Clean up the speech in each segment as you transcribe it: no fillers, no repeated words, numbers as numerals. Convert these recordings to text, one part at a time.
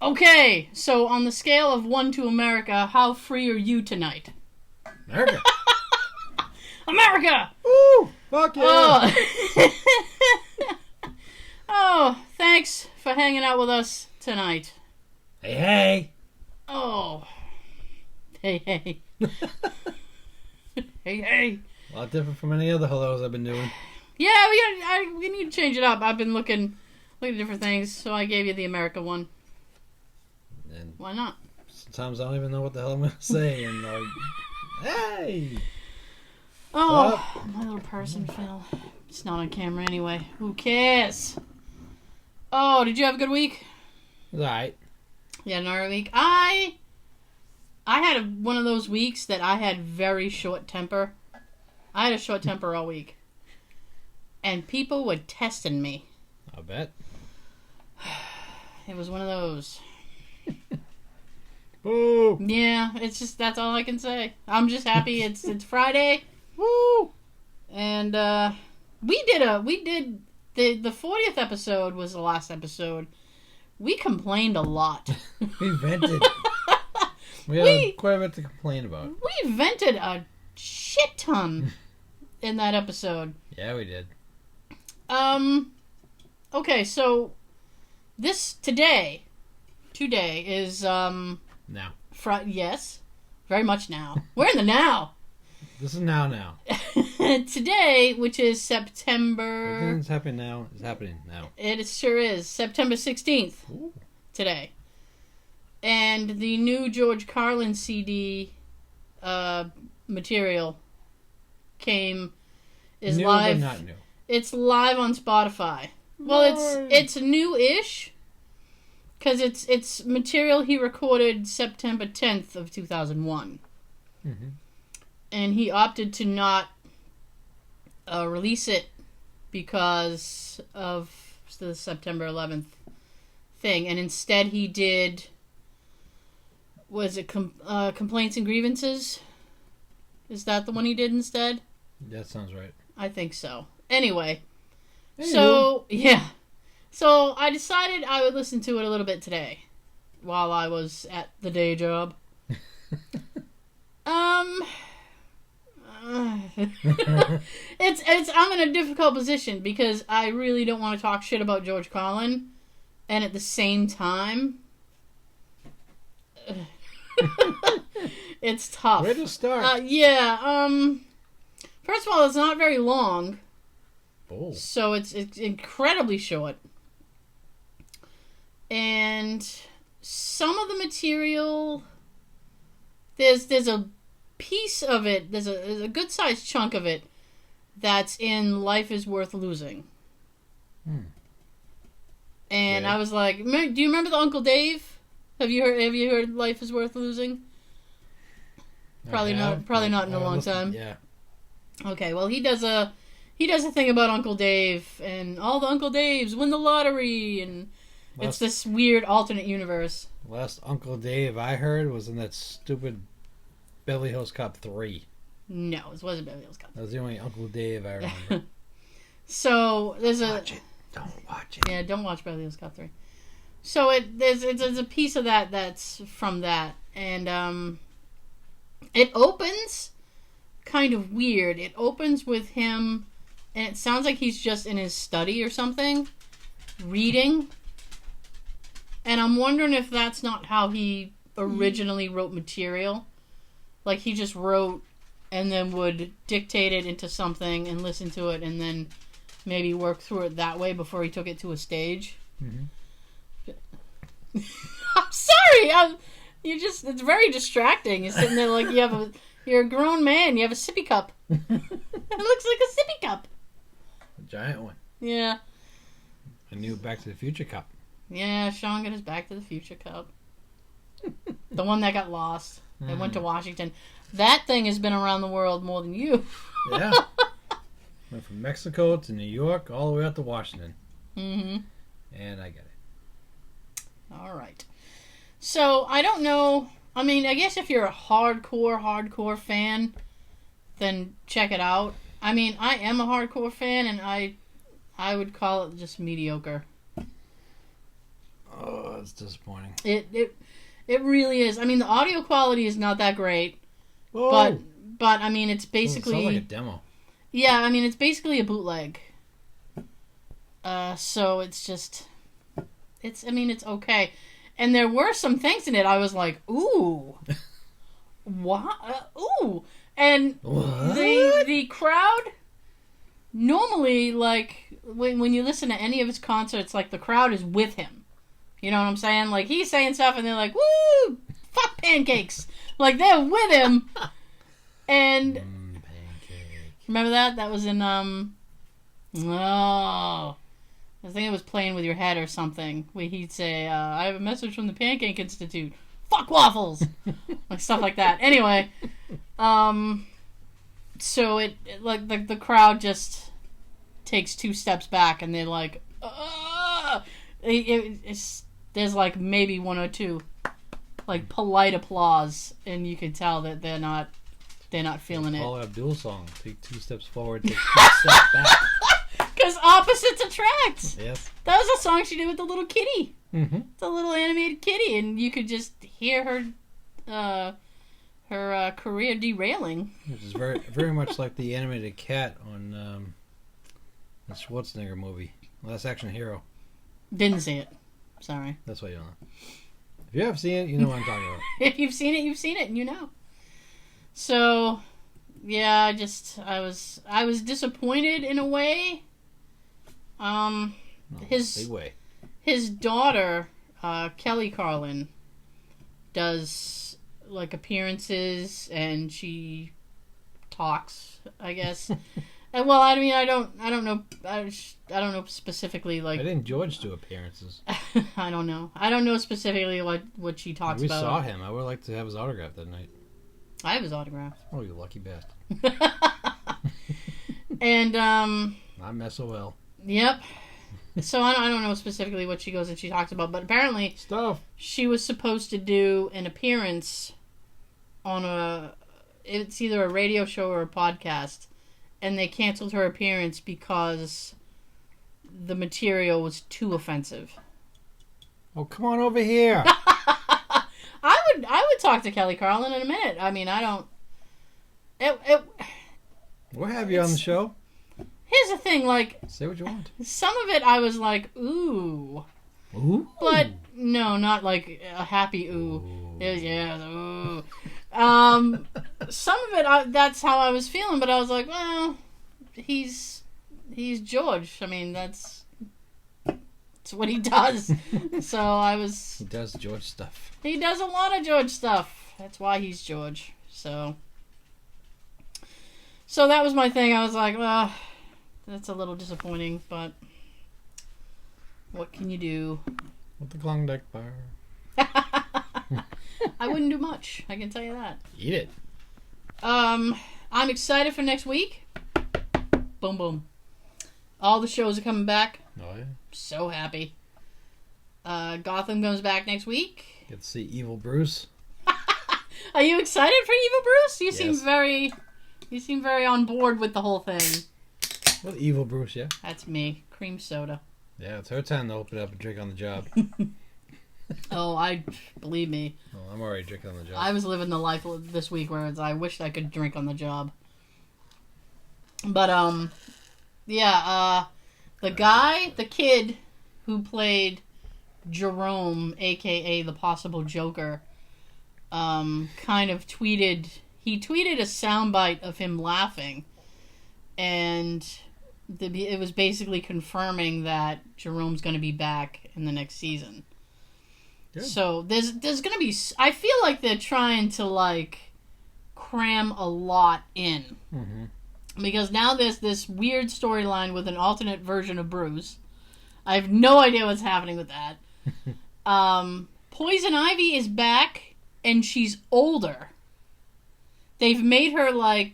Okay, so on the scale of 1 to America, how free are you tonight? America. America! Woo! Fuck yeah! Oh. Oh, thanks for hanging out with us tonight. Hey, hey! Oh. Hey, hey. Hey, hey. A lot different from any other hellos I've been doing. Yeah, we need to change it up. I've been looking at different things, so I gave you the America one. And why not? Sometimes I don't even know what the hell I'm going to say, and like, hey! Oh, my little person, Phil. It's not on camera anyway. Who cares? Oh, did you have a good week? Alright. Yeah, another week. I had one of those weeks that I had very short temper. I had a short temper all week. And people were testing me. I bet. It was one of those. Boo! Yeah, it's just, that's all I can say. I'm just happy it's Friday. Woo! And we did the 40th episode was the last episode. We complained a lot. We vented. We had quite a bit to complain about. We vented a shit ton in that episode. Yeah, we did. Okay, so today is Now. Yes, very much now. We're in the now. This is now. Today, which is September... Everything that's happening now is happening now. Sure is. September 16th. Ooh. Today. And the new George Carlin CD material is new, live. But not new. It's live on Spotify. Well, it's new-ish because it's material he recorded September 10th of 2001. Mm-hmm. And he opted to not release it because of the September 11th thing. And instead he did, Complaints and Grievances? Is that the one he did instead? That sounds right. I think so. Anyway. So, yeah. So I decided I would listen to it a little bit today while I was at the day job. I'm in a difficult position because I really don't want to talk shit about George Carlin, and at the same time, it's tough. Where to start? First of all, it's not very long, so it's incredibly short, and some of the material, there's a piece of it, there's a good sized chunk of it that's in Life is Worth Losing. And I was like, do you remember the Uncle Dave? Have you heard Life is Worth Losing? Probably not in a long time. Yeah. Okay, well he does a thing about Uncle Dave, and all the Uncle Daves win the lottery, and it's this weird alternate universe. Last Uncle Dave I heard was in that stupid Beverly Hills Cop 3. No, it wasn't Beverly Hills Cop. That was the only Uncle Dave I remember. So there's Watch it. Don't watch it. Yeah, don't watch Beverly Hills Cop 3. So there's a piece of that that's from that, and it opens kind of weird. It opens with him, and it sounds like he's just in his study or something, reading. And I'm wondering if that's not how he originally wrote material. Like, he just wrote and then would dictate it into something and listen to it and then maybe work through it that way before he took it to a stage. Mm-hmm. I'm sorry! It's very distracting. You're sitting there like you're a grown man. You have a sippy cup. It looks like a sippy cup. A giant one. Yeah. A new Back to the Future cup. Yeah, Sean got his Back to the Future cup. The one that got lost. It went to Washington. That thing has been around the world more than you. Yeah. Went from Mexico to New York, all the way out to Washington. Mm-hmm. And I get it. All right. So, I don't know. I mean, I guess if you're a hardcore fan, then check it out. I mean, I am a hardcore fan, and I would call it just mediocre. Oh, that's disappointing. It really is. I mean, the audio quality is not that great, Whoa. but I mean, it's basically... It sounds like a demo. Yeah, I mean, it's basically a bootleg. So it's just... It's okay. And there were some things in it I was like, ooh. What? Ooh. And what? the crowd... Normally, like, when you listen to any of his concerts, like, the crowd is with him. You know what I'm saying? Like, he's saying stuff, and they're like, woo! Fuck pancakes! Like, they're with him. And... Pancake. Remember that? That was in, I think it was Playing With Your Head or something. Where he'd say, I have a message from the Pancake Institute. Fuck waffles! Like, stuff like that. Anyway, so it like the crowd just takes 2 steps back and they're like, there's like maybe 1 or 2 like polite applause, and you can tell that they're not feeling it. Paul Abdul song. Take 2 steps forward, take 2 steps back. Because opposites attract. Yes. That was a song she did with the little kitty. Mm-hmm. The little animated kitty, and you could just hear her career derailing. Which is very, very much like the animated cat on the Schwarzenegger movie, Last Action Hero. Didn't see it. Sorry. That's why you don't know. If you have seen it, you know what I'm talking about. If you've seen it, and you know. So, yeah, I was disappointed in a way. Big way. His daughter, Kelly Carlin, does like appearances and she talks, I guess. And well, I mean, I don't know specifically like. Why didn't George do appearances? I don't know specifically what she talks about. We saw him. I would like to have his autograph that night. I have his autograph. Oh, you lucky bastard. And I'm SOL. Yep. So I don't know specifically what she goes and she talks about, but apparently she was supposed to do an appearance on it's either a radio show or a podcast, and they canceled her appearance because the material was too offensive. Oh, come on over here. I would talk to Kelly Carlin in a minute. I mean, I don't. We'll have you on the show. Here's the thing, like... Say what you want. Some of it I was like, ooh. Ooh? But, no, not like a happy ooh. Yeah, ooh. Some of it, that's how I was feeling, but I was like, well, he's George. I mean, that's what he does. So I was... He does George stuff. He does a lot of George stuff. That's why he's George. So that was my thing. I was like, well... That's a little disappointing, but what can you do? With the Klondike bar. I wouldn't do much. I can tell you that. Eat it. I'm excited for next week. Boom, boom. All the shows are coming back. Oh, yeah. So happy. Gotham comes back next week. Get to see Evil Bruce. Are you excited for Evil Bruce? You Yes. seem very on board with the whole thing. Well, Evil Bruce, yeah. That's me. Cream soda. Yeah, it's her time to open up and drink on the job. Believe me. Oh, I'm already drinking on the job. I was living the life this week where I wished I could drink on the job. But, the kid who played Jerome, a.k.a. the possible Joker, kind of tweeted a soundbite of him laughing, and it was basically confirming that Jerome's going to be back in the next season. Good. So there's going to be... I feel like they're trying to, like, cram a lot in. Mm-hmm. Because now there's this weird storyline with an alternate version of Bruce. I have no idea what's happening with that. Poison Ivy is back, and she's older. They've made her, like,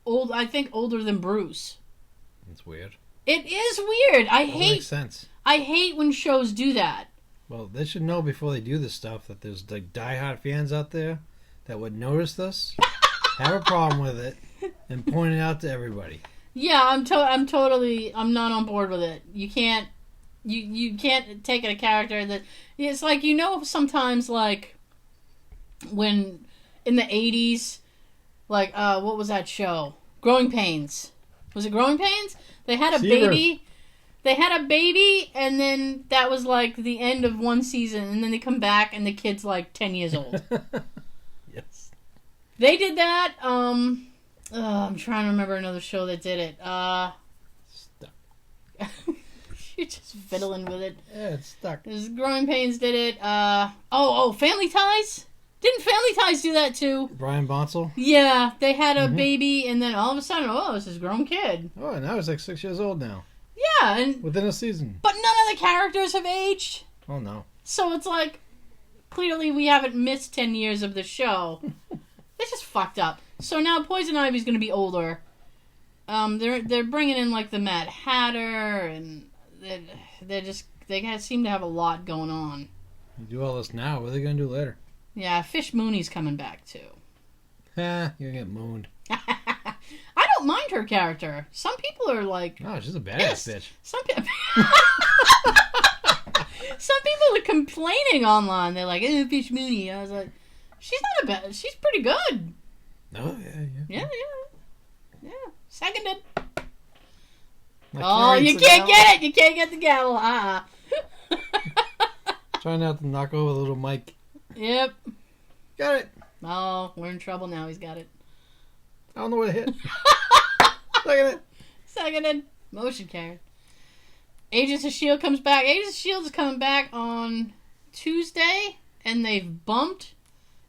I think older than Bruce. That's weird. It is weird. Makes sense. I hate when shows do that. Well, they should know before they do this stuff that there's like diehard fans out there that would notice this, have a problem with it, and point it out to everybody. Yeah, I'm not on board with it. You can't You can't take a character that... It's like, sometimes, like, when in the 80s, like, what was that show? Growing Pains. Was it Growing Pains? They had a baby. They had a baby, and then that was, like, the end of one season, and then they come back, and the kid's, like, 10 years old. Yes. They did that. I'm trying to remember another show that did it. Stuck. You're just fiddling with it. Yeah, it's stuck. Growing Pains did it. Family Ties? Didn't Family Ties do that too? Brian Bonsall? Yeah, they had a baby, and then all of a sudden, it's this grown kid. Oh, now he's like 6 years old now. Yeah, and within a season. But none of the characters have aged. Oh, no. So it's like, clearly we haven't missed 10 years of the show. It's just fucked up. So now Poison Ivy's going to be older. They're bringing in, like, the Mad Hatter, and they seem to have a lot going on. You do all this now, what are they going to do later? Yeah, Fish Mooney's coming back, too. You're going to get mooned. I don't mind her character. Some people are like... Oh, she's a badass bitch. Some people are complaining online. They're like, Fish Mooney. I was like, she's not a bad... She's pretty good. Oh, yeah. Yeah. Seconded. Like you can't get it. You can't get the gavel. Trying not to knock over the little mic. Yep. Got it. Oh, we're in trouble now. He's got it. I don't know where to hit. Seconded. Motion carried. Agents of S.H.I.E.L.D. comes back. Agents of S.H.I.E.L.D. is coming back on Tuesday, and they've bumped.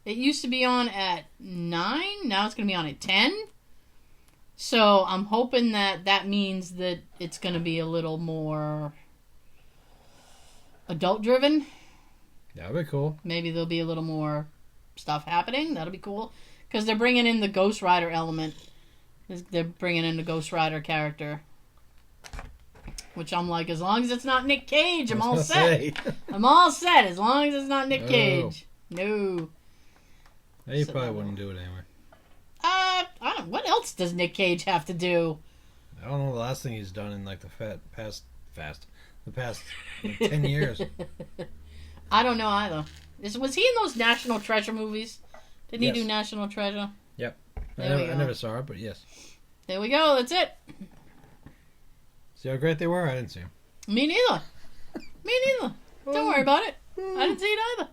It used to be on at 9. Now it's going to be on at 10. So I'm hoping that means that it's going to be a little more adult-driven. That would be cool. Maybe there'll be a little more stuff happening. That'll be cool. Because they're bringing in the Ghost Rider element. They're bringing in the Ghost Rider character. Which I'm like, as long as it's not Nick Cage, I'm all set. I'm all set as long as it's not Nick Cage. No. You probably wouldn't do it anyway. I don't. What else does Nick Cage have to do? I don't know the last thing he's done in like the past 10 years. I don't know either. Was he in those National Treasure movies? Didn't Yes. he do National Treasure? Yep. I There we go. never saw it, but yes. There we go. That's it. See how great they were? I didn't see them. Me neither. Don't worry about it. I didn't see it either.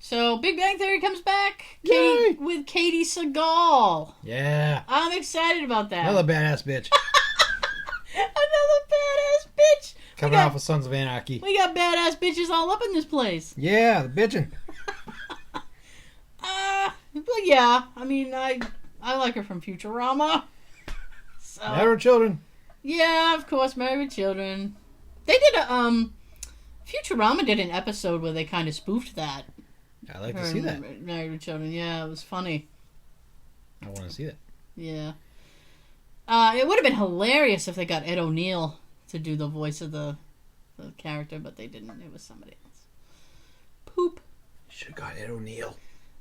So, Big Bang Theory comes back with Katie Sagal. Yeah. I'm excited about that. Another badass bitch. Another badass bitch. Coming off of Sons of Anarchy. We got badass bitches all up in this place. Yeah, the bitchin'. Well, yeah. I mean, I like her from Futurama. So, Had her children. yeah, of course, Married with Children. They did Futurama did an episode where they kind of spoofed that. I'd like to see that. Married with Children. Yeah, it was funny. I want to see that. Yeah. It would have been hilarious if they got Ed O'Neill to do the voice of the character, but they didn't. It was somebody else. Poop. Should have got Ed O'Neill.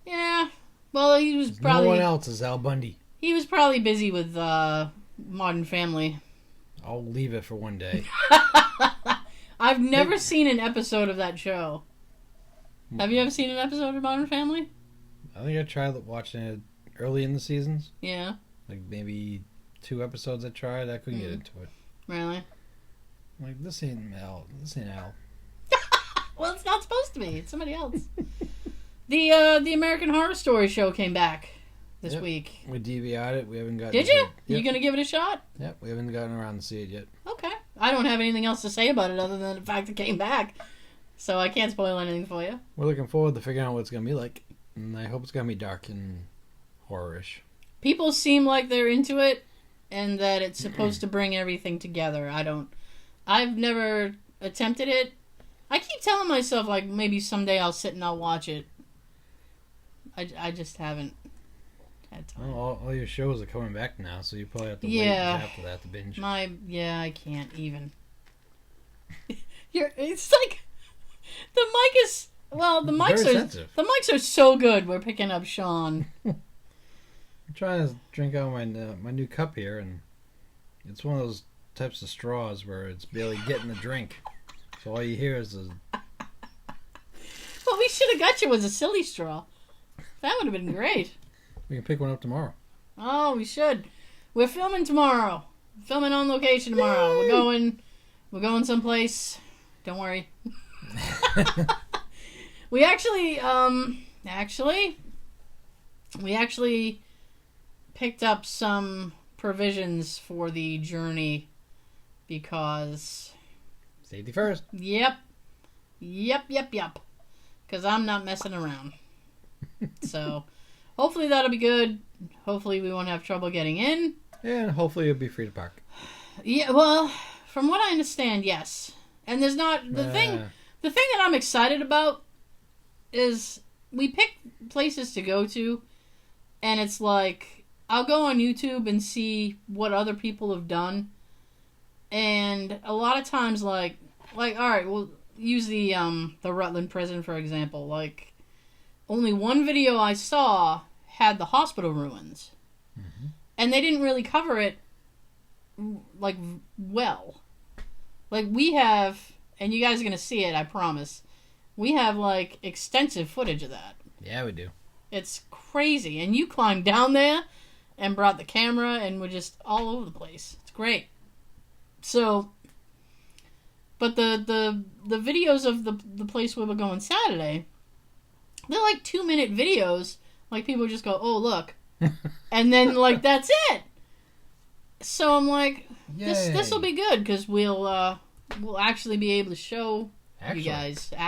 Yeah. Well, he was probably... No one else is Al Bundy. He was probably busy with Modern Family. I'll leave it for one day. I've never seen an episode of that show. Have you ever seen an episode of Modern Family? I think I tried watching it early in the seasons. Yeah. Like maybe 2 episodes I tried. I couldn't get into it. Really? I'm like, this ain't Al. This ain't Al. Well, it's not supposed to be. It's somebody else. The American Horror Story show came back this week. We DVR'd it. We haven't gotten. Did you? Yep. You gonna give it a shot? Yep. We haven't gotten around to see it yet. Okay. I don't have anything else to say about it other than the fact it came back. So I can't spoil anything for you. We're looking forward to figuring out what it's gonna be like, and I hope it's gonna be dark and horror-ish. People seem like they're into it, and that it's supposed to bring everything together. I've never attempted it. I keep telling myself, like, maybe someday I'll sit and I'll watch it. I just haven't had time. Well, all your shows are coming back now, so you probably have to wait after that to binge. I can't even. It's like the mic is the mics are so good. We're picking up Sean. I'm trying to drink out my new cup here, and it's one of those types of straws where it's barely getting the drink. So all you hear is a... What we should have got you was a silly straw. That would have been great. We can pick one up tomorrow. Oh, we should. We're filming tomorrow. Filming on location tomorrow. Yay! We're going someplace. Don't worry. We actually picked up some provisions for the journey because... Safety first. Yep. Because I'm not messing around. So, hopefully that'll be good. Hopefully we won't have trouble getting in. And hopefully it'll be free to park. Yeah, well, from what I understand, yes. And there's not... The thing that I'm excited about is we pick places to go to, and it's like, I'll go on YouTube and see what other people have done. And a lot of times, like all right, we'll use the Rutland prison, for example. Like, only one video I saw had the hospital ruins. Mm-hmm. And they didn't really cover it, like, well. Like, we have, and you guys are going to see it, I promise. We have, like, extensive footage of that. Yeah, we do. It's crazy. And you climbed down there and brought the camera and were just all over the place. It's great. So, but the videos of the place where we're going Saturday, they're like 2-minute videos. Like, people just go, oh, look. And then, like, that's it. So I'm like, this will be good because we'll actually be able to show you guys. We'll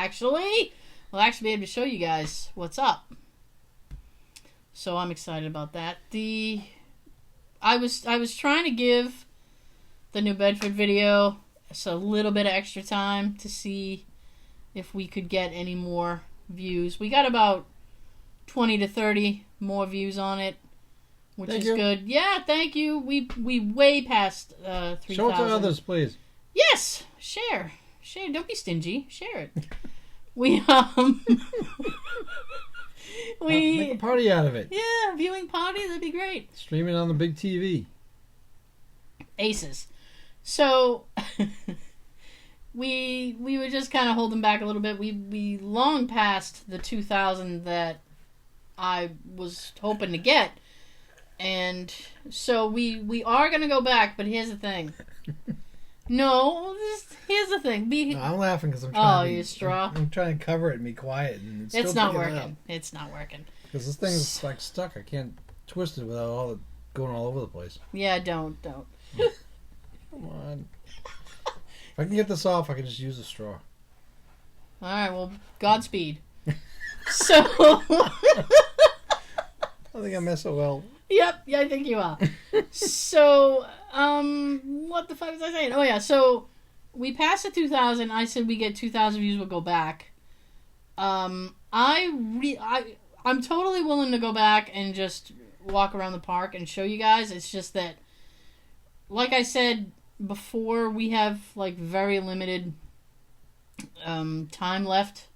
actually be able to show you guys what's up. So I'm excited about that. I was trying to give the New Bedford video a little bit of extra time to see if we could get any more views. We got about 20 to 30 more views on it, which is good. Yeah, thank you. We way past 3,000. Show it to others, please. Yes, share. Don't be stingy. Share it. We make a party out of it. Yeah, viewing party. That'd be great. Stream it on the big TV. Aces. So we were just kind of holding back a little bit. We long passed the 2,000 that I was hoping to get, and so we are gonna go back. But here's the thing. No, here's the thing. No, I'm laughing because I'm trying. Oh, you straw! I'm trying to cover it and be quiet, and it's not working. It's not working because this thing is like stuck. I can't twist it without all going all over the place. Yeah, don't. Come on. If I can get this off, I can just use a straw. All right. Well, Godspeed. So. I think I messed it well. Yep. Yeah, I think you are. So, what the fuck was I saying? Oh yeah. So we passed the 2,000. I said we get 2,000 views, we'll go back. I'm totally willing to go back and just walk around the park and show you guys. It's just that, like I said before, we have like very limited time left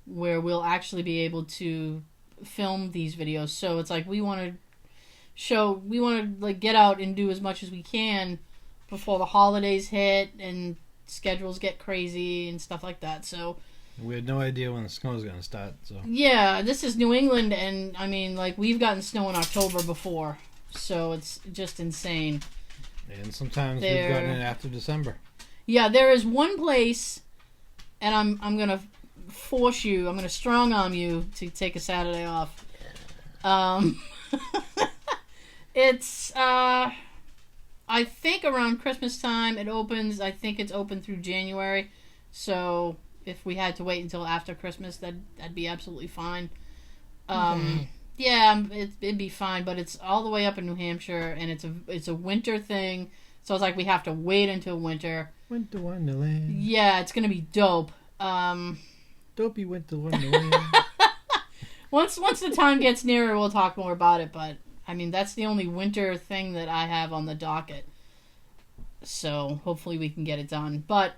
where we'll actually be able to film these videos. So it's like we want to like get out and do as much as we can before the holidays hit and schedules get crazy and stuff like that. So we had no idea when the snow was going to start. So yeah, this is New England, and I mean, like, we've gotten snow in October before, so it's just insane. And sometimes we've gotten it after December. Yeah, there is one place, and I'm gonna force you. I'm gonna strong arm you to take a Saturday off. It's I think around Christmas time it opens. I think it's open through January. So if we had to wait until after Christmas, that'd be absolutely fine. Yeah, it'd be fine, but it's all the way up in New Hampshire, and it's a winter thing. So it's like we have to wait until winter. Winter Wonderland. Yeah, it's gonna be dope. Dopey Winter Wonderland. Once the time gets nearer, we'll talk more about it. But I mean, that's the only winter thing that I have on the docket. So hopefully we can get it done. But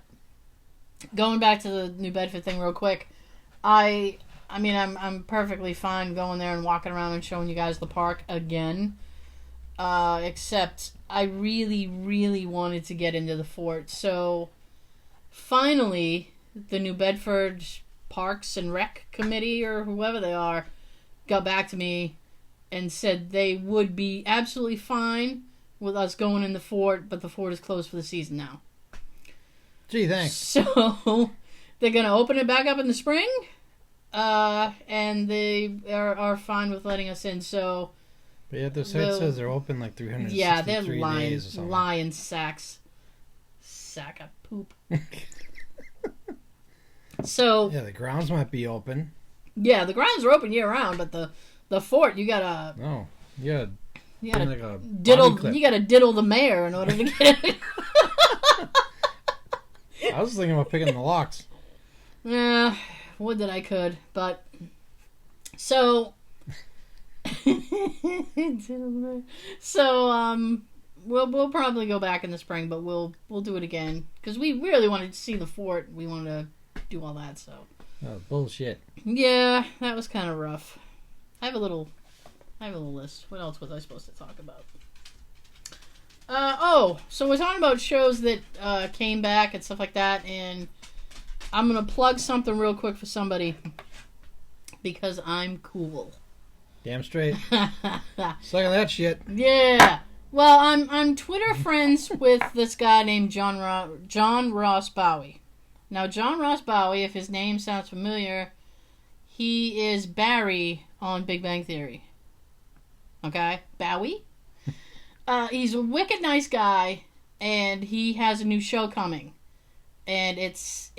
going back to the New Bedford thing real quick, I mean, I'm perfectly fine going there and walking around and showing you guys the park again. Except I really, really wanted to get into the fort. So finally, the New Bedford Parks and Rec Committee, or whoever they are, got back to me and said they would be absolutely fine with us going in the fort, but the fort is closed for the season now. Gee, thanks. So they're going to open it back up in the spring, and they are fine with letting us in. So, but yeah, the site says they're open like 363 yeah, they're days or something. lying sacks. Sack of poop. So yeah, the grounds might be open. Yeah, the grounds are open year round, but the fort you gotta you gotta like a diddle. You gotta diddle the mayor in order to get it. I was thinking about picking the locks. Yeah, would that I could, but so we'll probably go back in the spring, but we'll do it again because we really wanted to see the fort. We wanted to do all that, so. Oh, bullshit. Yeah, that was kind of rough. I have a little list. What else was I supposed to talk about? So we're talking about shows that came back and stuff like that, and I'm gonna plug something real quick for somebody because I'm cool. Damn straight. Suck on that shit. Yeah. Well, I'm Twitter friends with this guy named John Ross Bowie. Now, John Ross Bowie, if his name sounds familiar, he is Barry on Big Bang Theory. Okay? Bowie? He's a wicked nice guy, and he has a new show coming. And it's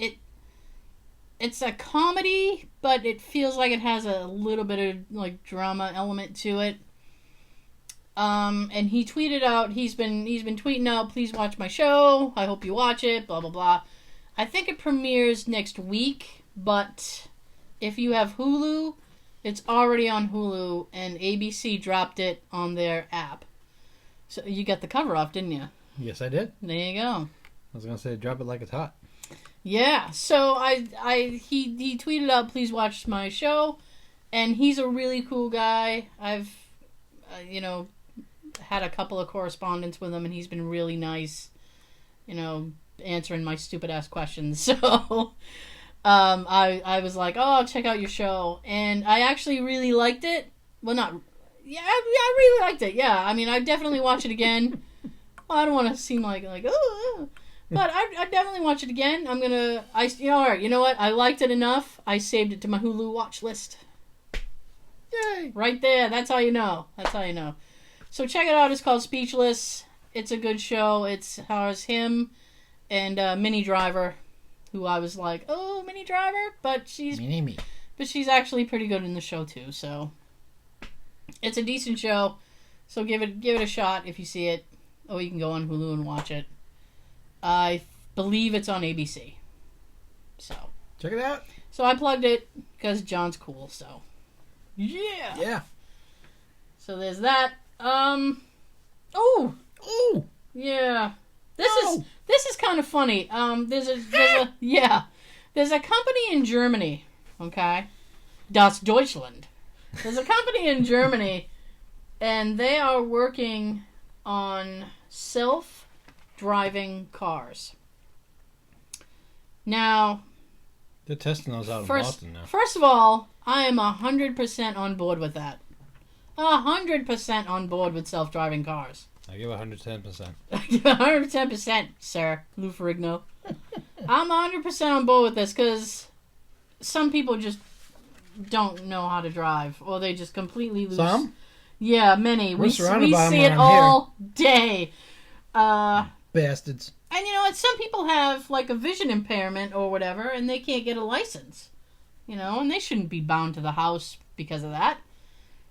a comedy, but it feels like it has a little bit of like drama element to it. And he tweeted out, he's been tweeting out, please watch my show, I hope you watch it, blah blah blah. I think it premieres next week, but if you have Hulu, it's already on Hulu, and ABC dropped it on their app. So you got the cover off, didn't you? Yes, I did. There you go. I was gonna say, drop it like it's hot. Yeah. So he tweeted out, please watch my show, and he's a really cool guy. I've had a couple of correspondence with him, and he's been really nice. Answering my stupid ass questions. So I was like, oh, I'll check out your show, and I actually really liked it. Well, I really liked it. Yeah, I mean, I definitely watch it again. Well, I don't want to seem like oh, but I definitely watch it again. All right, you know what? I liked it enough. I saved it to my Hulu watch list. Yay! Right there. That's how you know. So check it out. It's called Speechless. It's a good show. It stars him and Minnie Driver, who I was like, oh, Minnie Driver, but she's actually pretty good in the show too. So it's a decent show. So give it a shot if you see it. Or you can go on Hulu and watch it. I believe it's on ABC. So check it out. So I plugged it because John's cool. So yeah. So there's that. Yeah. This is kind of funny. There's a company in Germany, okay? Das Deutschland. There's a company in Germany, and they are working on self-driving cars. Now, they're testing those out in Boston now. First of all, I am 100% on board with that. 100% on board with self-driving cars. I give 110%. 110%, sir. Lou Ferrigno. I'm 100% on board with this because some people just don't know how to drive, or they just completely lose. Some? Yeah, many. We see it all day. Bastards. And you know what? Some people have like a vision impairment or whatever, and they can't get a license. And they shouldn't be bound to the house because of that.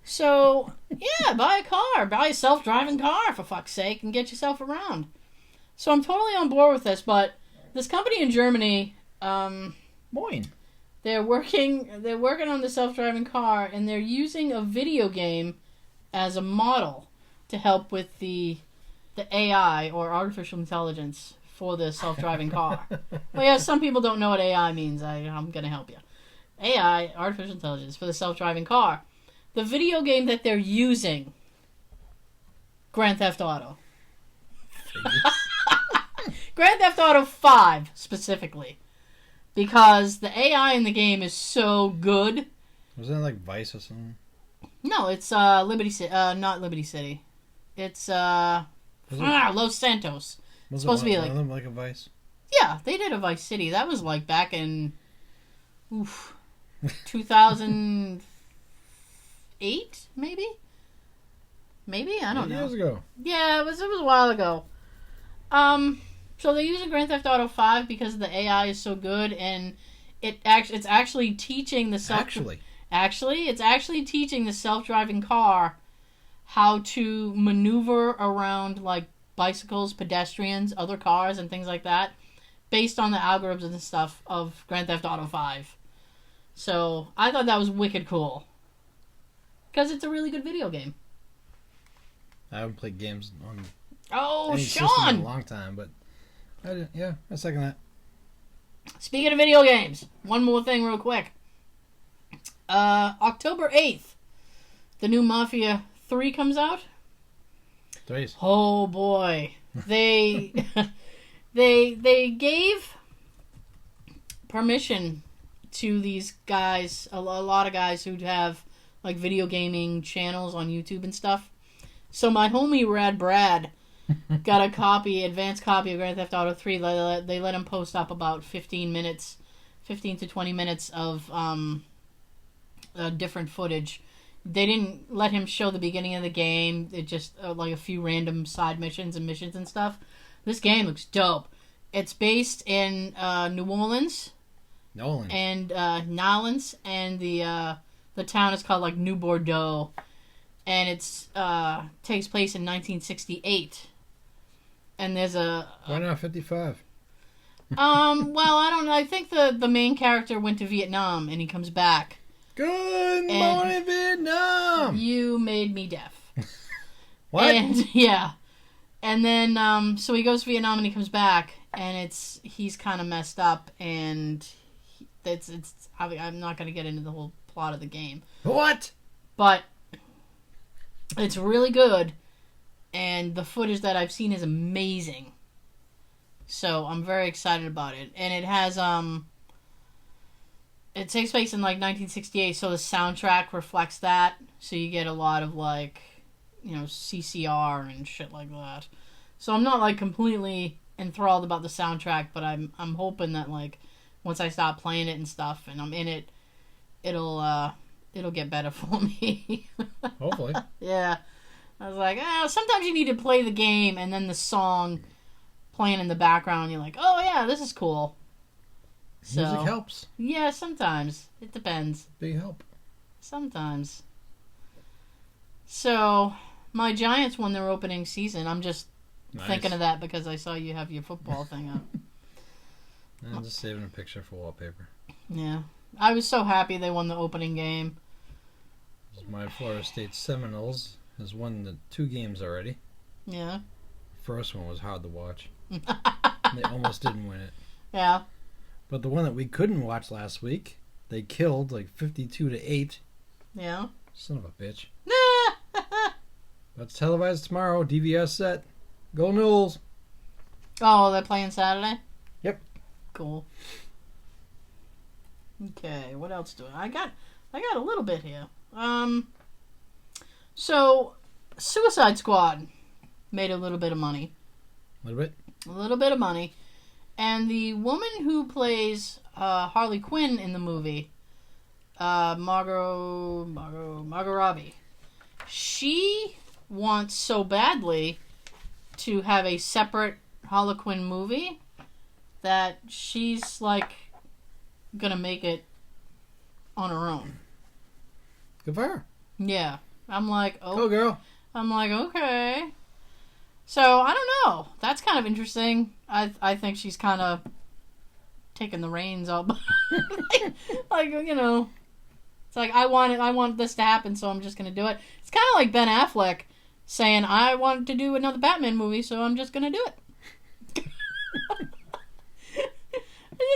So, yeah, buy a car. Buy a self-driving car, for fuck's sake, and get yourself around. So I'm totally on board with this, but this company in Germany, they're working on the self-driving car, and they're using a video game as a model to help with the AI, or artificial intelligence, for the self-driving car. Well, yeah, some people don't know what AI means. I'm going to help you. AI, artificial intelligence, for the self-driving car. The video game that they're using, Grand Theft Auto. Grand Theft Auto 5, specifically. Because the AI in the game is so good. Wasn't it like Vice or something? No, it's Liberty City. Not Liberty City. It's Los Santos. Was supposed to be one of them like a Vice? Yeah, they did a Vice City. That was like back in 2008, maybe. I don't know. Years ago. Yeah, it was a while ago. So they're using Grand Theft Auto 5 because the AI is so good, and it's actually teaching the it's actually teaching the self-driving car how to maneuver around like bicycles, pedestrians, other cars, and things like that, based on the algorithms and stuff of Grand Theft Auto 5. So I thought that was wicked cool because it's a really good video game. I haven't played games on any system Sean! in a long time, but I second that. Speaking of video games, one more thing real quick. October 8th, the new Mafia 3 comes out. Threes. Oh boy. They they gave permission to these guys, a lot of guys who have like video gaming channels on YouTube and stuff. So my homie Rad Brad got a advanced copy of Grand Theft Auto 3. They let him post up about 15 to 20 minutes of different footage. They didn't let him show the beginning of the game. It just like a few random side missions and stuff. This game looks dope. It's based in New Orleans. And Nolans, and the town is called like New Bordeaux, and it's takes place in 1968. And there's why not 55? Well, I don't know. I think the main character went to Vietnam and he comes back. Good morning, Vietnam. You made me deaf. What? And yeah, and then so he goes to Vietnam and he comes back, and he's kind of messed up, and I'm not gonna get into the whole plot of the game. What? But it's really good, and the footage that I've seen is amazing. So I'm very excited about it, and it has it takes place in like 1968, so the soundtrack reflects that. So you get a lot of like, CCR and shit like that. So I'm not like completely enthralled about the soundtrack, but I'm hoping that like once I stop playing it and stuff and I'm in it, it'll get better for me. Hopefully. Yeah. I was like, sometimes you need to play the game and then the song playing in the background, you're like, oh yeah, this is cool. So, music helps. Yeah, sometimes. It depends. Big help. Sometimes. So, my Giants won their opening season. I'm just thinking of that because I saw you have your football thing up. I'm just saving a picture for wallpaper. Yeah. I was so happy they won the opening game. My Florida State Seminoles has won the 2 games already. Yeah. First one was hard to watch. They almost didn't win it. Yeah. But the one that we couldn't watch last week, they killed like 52-8. Yeah. Son of a bitch. That's televised tomorrow. DVS set. Go Noles. Oh, they're playing Saturday? Yep. Cool. Okay, what else do I got a little bit here. So Suicide Squad made a little bit of money. A little bit? A little bit of money. And the woman who plays Harley Quinn in the movie, Margot Robbie, she wants so badly to have a separate Harley Quinn movie that she's like gonna make it on her own. Good for her. Yeah. I'm like, oh. Go girl. I'm like, okay. So, I don't know. That's kind of interesting. I think she's kind of taking the reins up. like, it's like, I want this to happen, so I'm just going to do it. It's kind of like Ben Affleck saying, I want to do another Batman movie, so I'm just going to do it.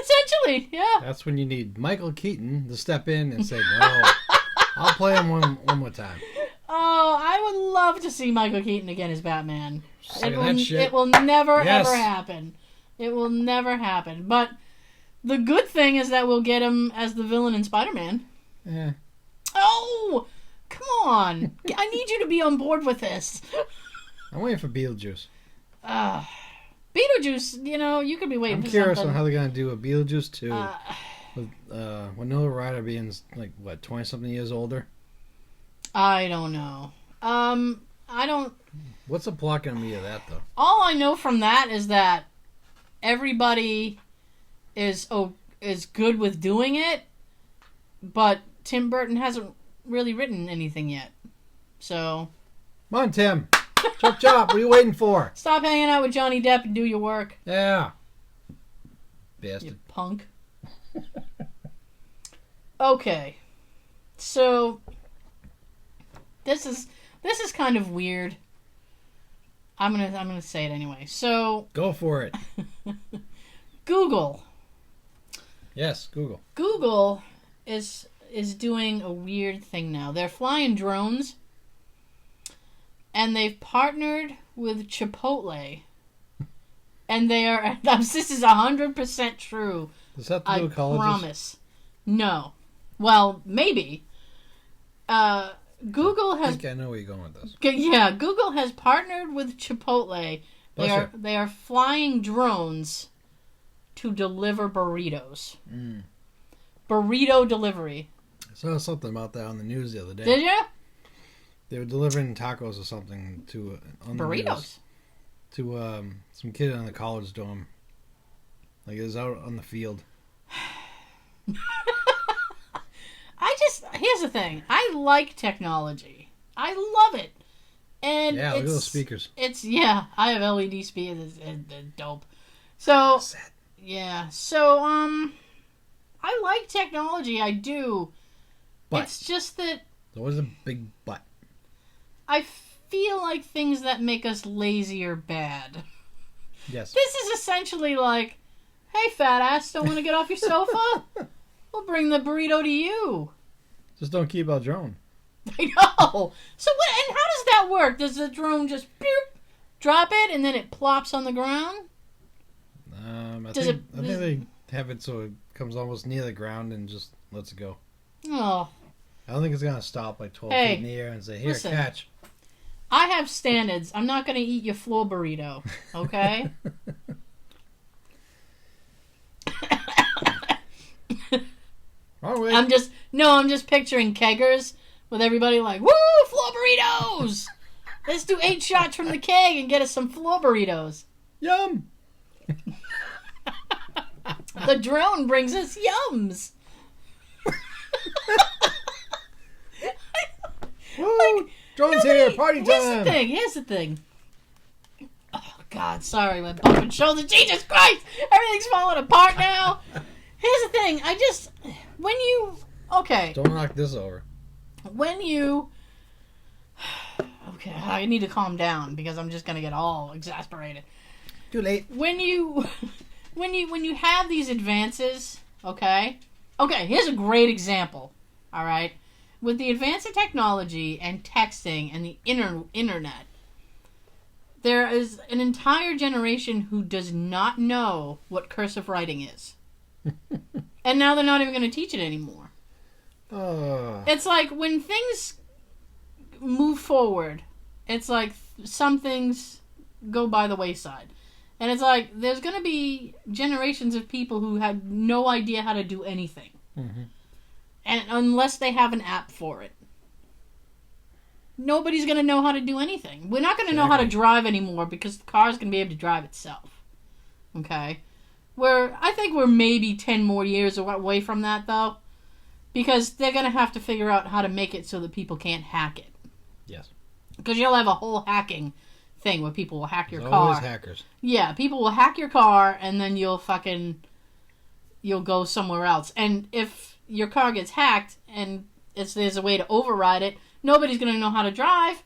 Essentially, yeah. That's when you need Michael Keaton to step in and say, no, I'll play him one more time. Oh, I would love to see Michael Keaton again as Batman. It will never, ever happen. It will never happen. But the good thing is that we'll get him as the villain in Spider-Man. Yeah. Oh, come on. I need you to be on board with this. I'm waiting for Beetlejuice. Beetlejuice, you could be waiting for something. I'm curious on how they're going to do a Beetlejuice 2 with Winona Ryder being, 20-something years older. I don't know. What's the plot going to be of that, though? All I know from that is that everybody is good with doing it, but Tim Burton hasn't really written anything yet. So... Come on, Tim. Chop, chop. What are you waiting for? Stop hanging out with Johnny Depp and do your work. Yeah. Bastard. You punk. Okay. So... This is kind of weird. I'm gonna say it anyway. So go for it. Google. Yes, Google. Google is doing a weird thing now. They're flying drones, and they've partnered with Chipotle, and they are. This is 100% true. Does that have to do with colleges? I promise. No. Well, maybe. Google has. I think I know where you're going with this. Yeah, Google has partnered with Chipotle. They are flying drones to deliver burritos. Burrito delivery. I saw something about that on the news the other day. Did you? They were delivering tacos or something to on the burritos news, to some kid in the college dorm. Like it was out on the field. Here's the thing. I like technology. I love it. And yeah, look at those speakers. I have LED speakers. They're dope. So, yeah. So, I like technology. I do. But it's just that... There was a big but. I feel like things that make us lazy are bad. Yes. This is essentially like, hey, fat ass, don't want to get off your sofa? We'll bring the burrito to you. Just don't keep our drone. I know. So what? And how does that work? Does the drone just drop it and then it plops on the ground? I think they have it so it comes almost near the ground and just lets it go. Oh. I don't think it's gonna stop like 12 feet in the air and say, "Here, listen, catch." I have standards. I'm not gonna eat your floor burrito. Okay. I'm just picturing keggers with everybody like, woo, floor burritos! Let's do 8 shots from the keg and get us some floor burritos. Yum! The drone brings us yums. Woo! Drone's here, party time! Here's the thing. Oh, God, sorry, my bump and shoulder. Jesus Christ! Everything's falling apart now. Here's the thing. Okay. Don't knock this over. Okay, I need to calm down because I'm just gonna get all exasperated. Too late. When you have these advances, okay, here's a great example. All right, with the advance of technology and texting and the internet, there is an entire generation who does not know what cursive writing is, and now they're not even going to teach it anymore. It's like when things move forward, it's like some things go by the wayside. And it's like there's going to be generations of people who had no idea how to do anything. Mm-hmm. And unless they have an app for it. Nobody's going to know how to do anything. We're not going to know how to drive anymore because the car's going to be able to drive itself. Okay? I think we're maybe 10 more years away from that, though. Because they're going to have to figure out how to make it so that people can't hack it. Yes. Because you'll have a whole hacking thing where people will hack your car. Always hackers. Yeah, people will hack your car and then you'll go somewhere else. And if your car gets hacked and there's a way to override it, nobody's going to know how to drive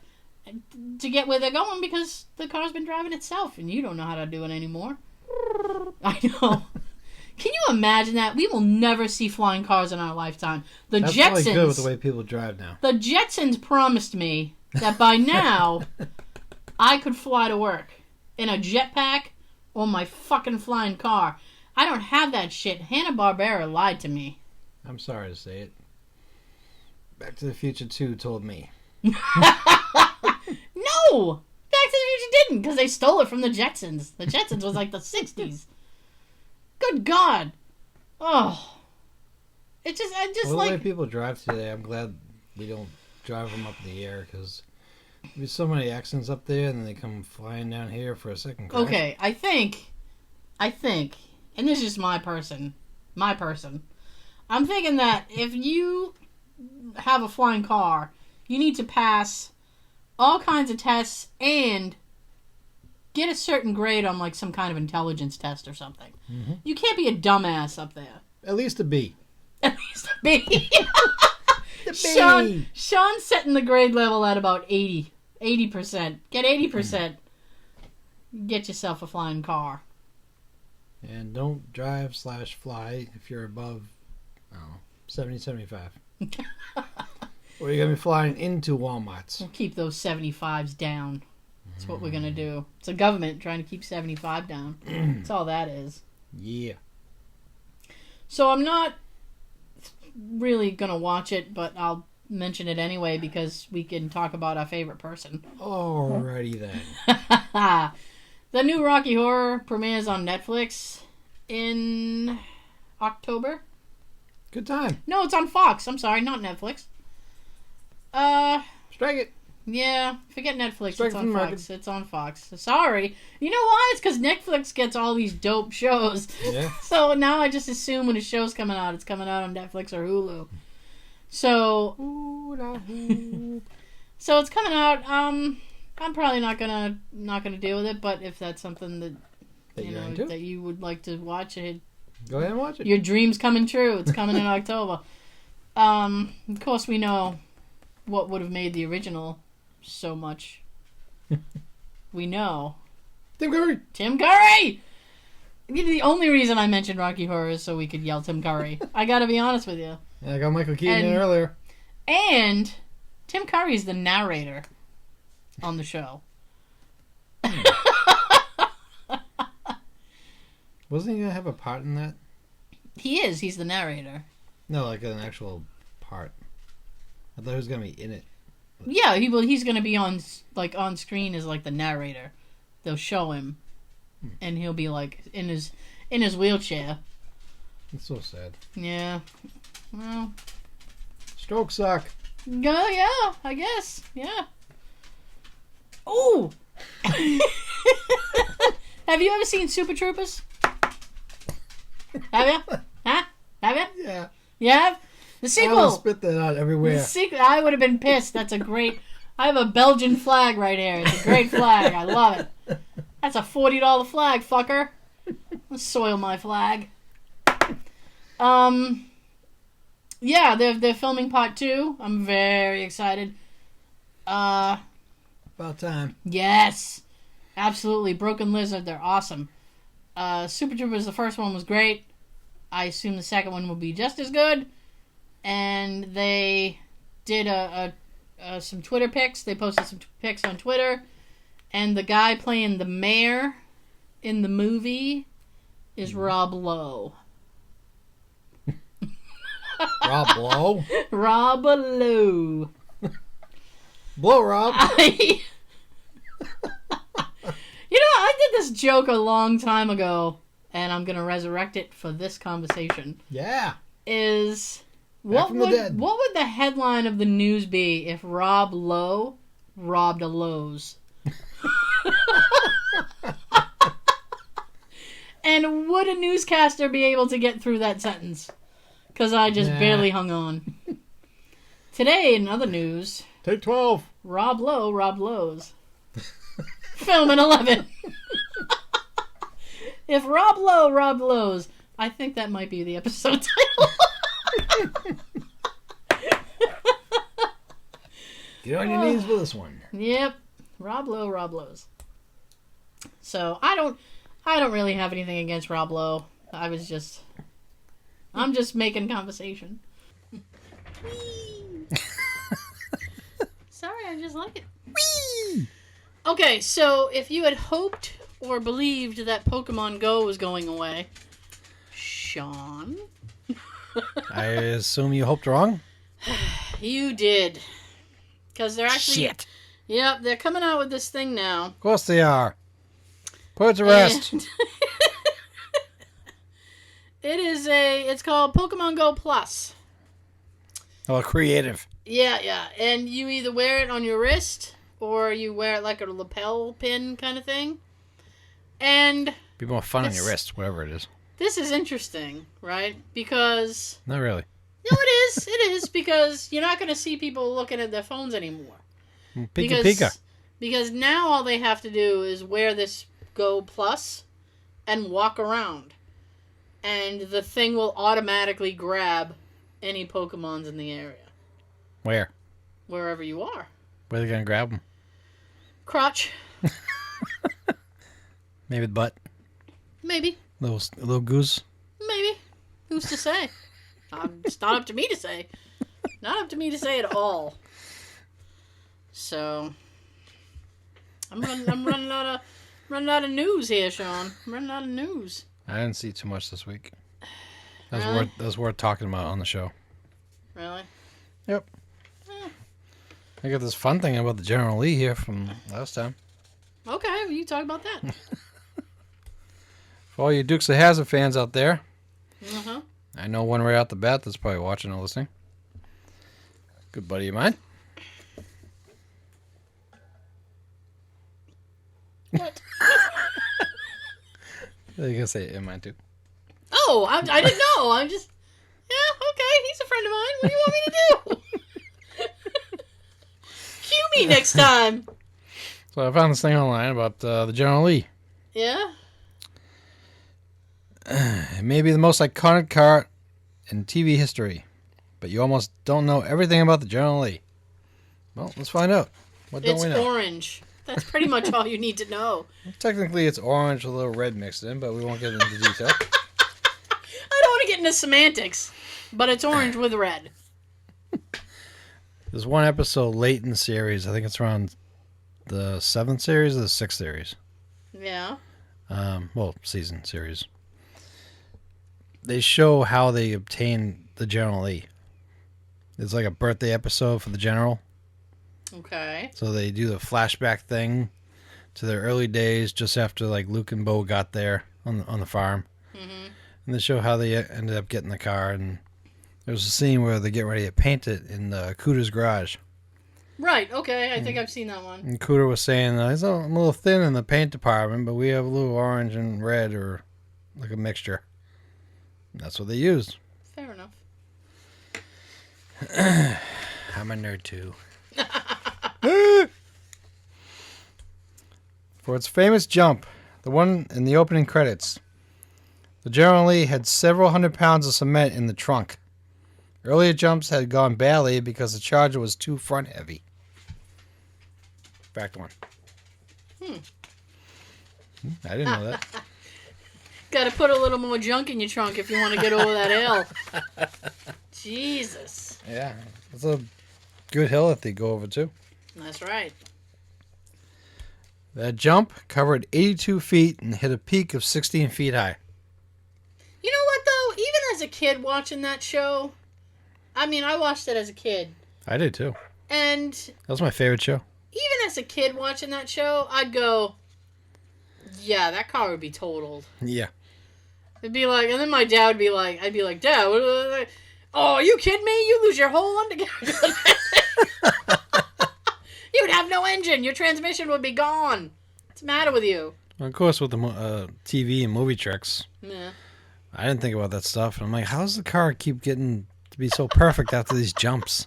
to get where they're going because the car's been driving itself and you don't know how to do it anymore. I know. Can you imagine that? We will never see flying cars in our lifetime. That's really good with the way people drive now. The Jetsons promised me that by now I could fly to work in a jetpack or my fucking flying car. I don't have that shit. Hanna-Barbera lied to me. I'm sorry to say it. Back to the Future 2 told me. No! Back to the Future didn't, because they stole it from the Jetsons. The Jetsons was like the 60s. Good God. Oh. I just the like... way people drive today, I'm glad we don't drive them up in the air, because there's so many accidents up there, and then they come flying down here for a second crash. Okay, I think, and this is just my person, I'm thinking that if you have a flying car, you need to pass all kinds of tests and get a certain grade on like some kind of intelligence test or something. Mm-hmm. You can't be a dumbass up there. At least a B. At least a B. The B. Sean's setting the grade level at about 80%. Get 80%. Get yourself a flying car. And don't drive/fly if you're above, 70, 75. Or you're going to be flying into Walmarts. We'll keep those 75s down. That's what we're going to do. It's a government trying to keep 75 down. That's all that is. Yeah. So I'm not really going to watch it, but I'll mention it anyway because we can talk about our favorite person. Alrighty then. The new Rocky Horror premieres on Netflix in October. Good time. No, it's on Fox. I'm sorry, not Netflix. Strike it. Yeah, forget Netflix. Strike it's on Fox. market. It's on Fox. Sorry. You know why? It's because Netflix gets all these dope shows. Yeah. So now I just assume when a show's coming out, it's coming out on Netflix or Hulu. So, so it's coming out. I'm probably not gonna deal with it, but if that's something that that you would like to watch, go ahead and watch it. Your dream's coming true. It's coming in October. Of course, we know what would have made the original so much. We know. Tim Curry! The only reason I mentioned Rocky Horror is so we could yell Tim Curry. I gotta be honest with you. Yeah, I got Michael Keaton in earlier. And Tim Curry is the narrator on the show. Wasn't he going to have a part in that? He is. He's the narrator. No, like an actual part. I thought he was going to be in it. Yeah, he's going to be on screen as like the narrator. They'll show him, and he'll be like in his wheelchair. It's so sad. Yeah. Well. Strokes suck. Yeah, I guess. Yeah. Ooh. Have you ever seen Super Troopers? Have you? Huh? Have you? Yeah. You have? The sequel. I would spit that out everywhere. The sequel. I would have been pissed. That's a great... I have a Belgian flag right here. It's a great flag. I love it. That's a $40 flag, fucker. Let's soil my flag. Yeah, they're filming part 2. I'm very excited. About time. Yes. Absolutely. Broken Lizard, they're awesome. Super Troopers, the first one was great. I assume the second one will be just as good. And they did some Twitter pics. They posted some pics on Twitter. And the guy playing the mayor in the movie is Rob Lowe. Rob Lowe? Rob Lowe. Blow, Rob. I did this joke a long time ago, and I'm going to resurrect it for this conversation. Yeah. What would the headline of the news be if Rob Lowe robbed a Lowe's? And would a newscaster be able to get through that sentence? Because I just barely hung on. Today, in other news... Take 12. Rob Lowe robbed Lowe's. Film in 11. If Rob Lowe robbed Lowe's, I think that might be the episode title. Get on your knees with this one. Yep. Rob Lowe robbed Lowe's. So, I don't really have anything against Rob Lowe. I'm just making conversation. Sorry, I just like it. Whee! Okay, so if you had hoped or believed that Pokemon Go was going away, Sean, I assume you hoped wrong? you did. Because they're actually... Shit. Yep, they're coming out with this thing now. Of course they are. Put it to rest. And it's called Pokemon Go Plus. Oh, creative. Yeah. And you either wear it on your wrist or you wear it like a lapel pin kind of thing. And... Be more fun on your wrist, whatever it is. This is interesting, right? Because... Not really. No, it is. It is, because you're not going to see people looking at their phones anymore. Pika. Because now all they have to do is wear this Go Plus and walk around. And the thing will automatically grab any Pokemons in the area. Where? Wherever you are. Where are they going to grab them? Crotch. Maybe the butt. Maybe. Little goose. Maybe. Who's to say? It's not up to me to say. Not up to me to say at all. So, I'm running out of news here, Sean. I'm running out of news. I didn't see too much this week. That Really? was worth talking about on the show. Really? Yep. I got this fun thing about the General Lee here from last time. Okay, well, you talk about that. For all you Dukes of Hazzard fans out there, Uh-huh. I know one right out the bat that's probably watching or listening. Good buddy of mine. What? You can say it in mine too. Oh, I didn't know. I'm just... Yeah, okay, he's a friend of mine. What do you want me to do? Cue me next time. So I found this thing online about the General Lee. Yeah? It may be the most iconic car in TV history, but you almost don't know everything about the General Lee. Well, let's find out. What don't It's we know? orange. That's pretty much all you need to know. Technically, it's orange with a little red mixed in, but we won't get into detail. I don't want to get into semantics, but it's orange with red. There's one episode late in the series. I think it's around the 7th series or the 6th series. Yeah. Season series. They show how they obtain the General Lee. It's like a birthday episode for the General. Okay. So they do the flashback thing to their early days, just after like Luke and Bo got there on the farm. Mm-hmm. And they show how they ended up getting the car. And there's a scene where they get ready to paint it in Cooter's garage. Right, okay. I think I've seen that one. And Cooter was saying, I'm a little thin in the paint department, but we have a little orange and red, or like a mixture. And that's what they used. Fair enough. I'm a nerd too. For its famous jump, the one in the opening credits, the General Lee had several hundred pounds of cement in the trunk. Earlier jumps had gone badly because the Charger was too front heavy. Fact one. I didn't know that. Got to put a little more junk in your trunk if you want to get over that hill. Jesus. Yeah, it's a good hill that they go over too. That's right. That jump covered 82 feet and hit a peak of 16 feet high. You know what, though? Even as a kid watching that show, I mean, I watched it as a kid. I did too. And That was my favorite show. even as a kid watching that show, I'd go, yeah, that car would be totaled. Yeah. It'd be like, and then my dad would be like, I'd be like, Dad, oh, are you kidding me? You lose your whole undercarriage. You'd have no engine. Your transmission would be gone. What's the matter with you? Of course, with the TV and movie tricks, Yeah. I didn't think about that stuff. And I'm like, how does the car keep getting to be so perfect after these jumps?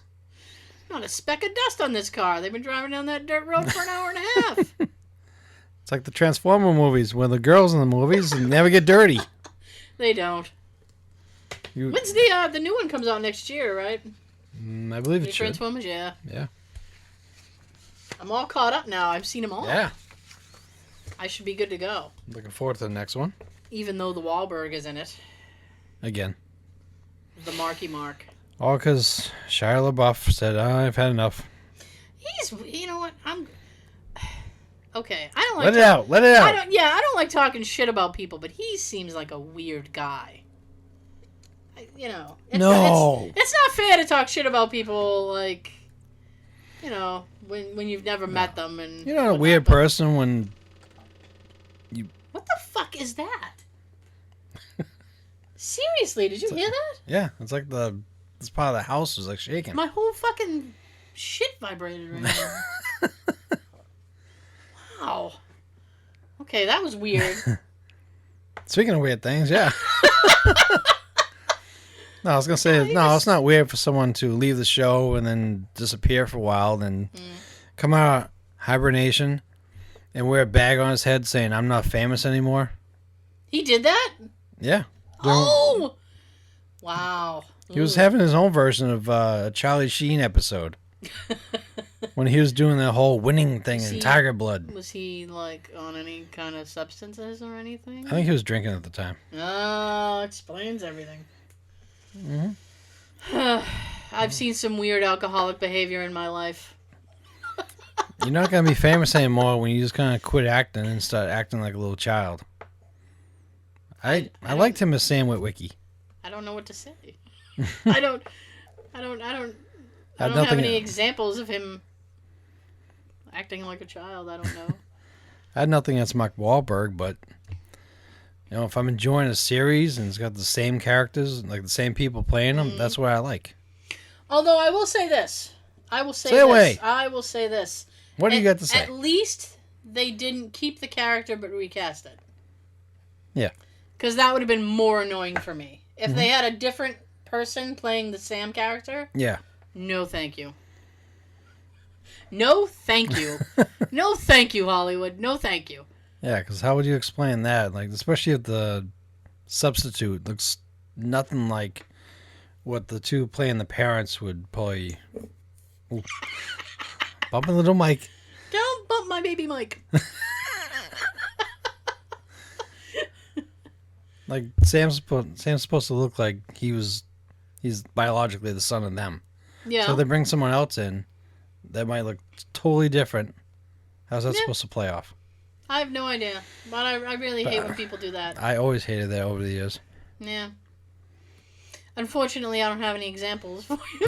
Not a speck of dust on this car. They've been driving down that dirt road for an hour and a half. It's like the Transformer movies, where the girls in the movies never get dirty. They don't. When's the new one comes out next year, right? I believe New it should. Transformers, yeah. Yeah. I'm all caught up now. I've seen them all. Yeah. I should be good to go. Looking forward to the next one. Even though the Wahlberg is in it. Again. The Marky Mark. All because Shia LaBeouf said, I've had enough. Yeah, You know what? Okay. I don't like. Let it out. Let it out. I don't like talking shit about people, but he seems like a weird guy. No. It's not fair to talk shit about people like, when you've never met them and. You're not a weird person when. What the fuck is that? Seriously, did you hear that? Yeah, it's like this part of the house was like shaking. My whole fucking shit vibrated right now. Wow. Okay, that was weird. Speaking of weird things, yeah. No, I was gonna say it's not weird for someone to leave the show and then disappear for a while, then come out of hibernation and wear a bag on his head saying, "I'm not famous anymore." He did that? Yeah. Oh! Wow. He was having his own version of a Charlie Sheen episode. When he was doing the whole winning thing in Tiger Blood. Was he, on any kind of substances or anything? I think he was drinking at the time. Oh, explains everything. Mm-hmm. I've seen some weird alcoholic behavior in my life. You're not going to be famous anymore when you just kind of quit acting and start acting like a little child. I liked him as Sam Witwicky. I don't know what to say. I don't have any examples of him acting like a child. I don't know. I had nothing against Mark Wahlberg, but if I'm enjoying a series and it's got the same characters, like the same people playing them, that's what I like. Although I will say this. I will say this. What do you got to say? At least they didn't keep the character but recast it. Yeah. Because that would have been more annoying for me. If they had a different person playing the Sam character. Yeah. No, thank you. No, thank you. No, thank you, Hollywood. No, thank you. Yeah, because how would you explain that? Like, especially if the substitute looks nothing like what the two playing the parents would probably. Ooh. Bumping little Mike. Don't bump my baby Mike. Like Sam's supposed to look like he's biologically the son of them. Yeah. So if they bring someone else in that might look totally different. How's that supposed to play off? I have no idea, but I really hate when people do that. I always hated that over the years. Yeah. Unfortunately, I don't have any examples for you,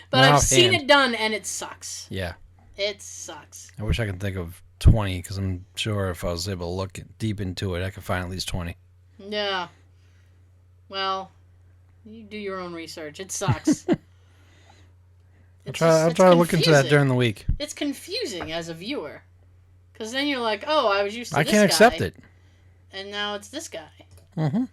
but I've seen it done, and it sucks. Yeah. It sucks. I wish I could think of 20, because I'm sure if I was able to look deep into it, I could find at least 20. Yeah. Well, you do your own research. It sucks. I'll try to look into that during the week. It's confusing as a viewer. Because then you're like, oh, I was used to this guy. I can't accept it. And now it's this guy. Mm-hmm.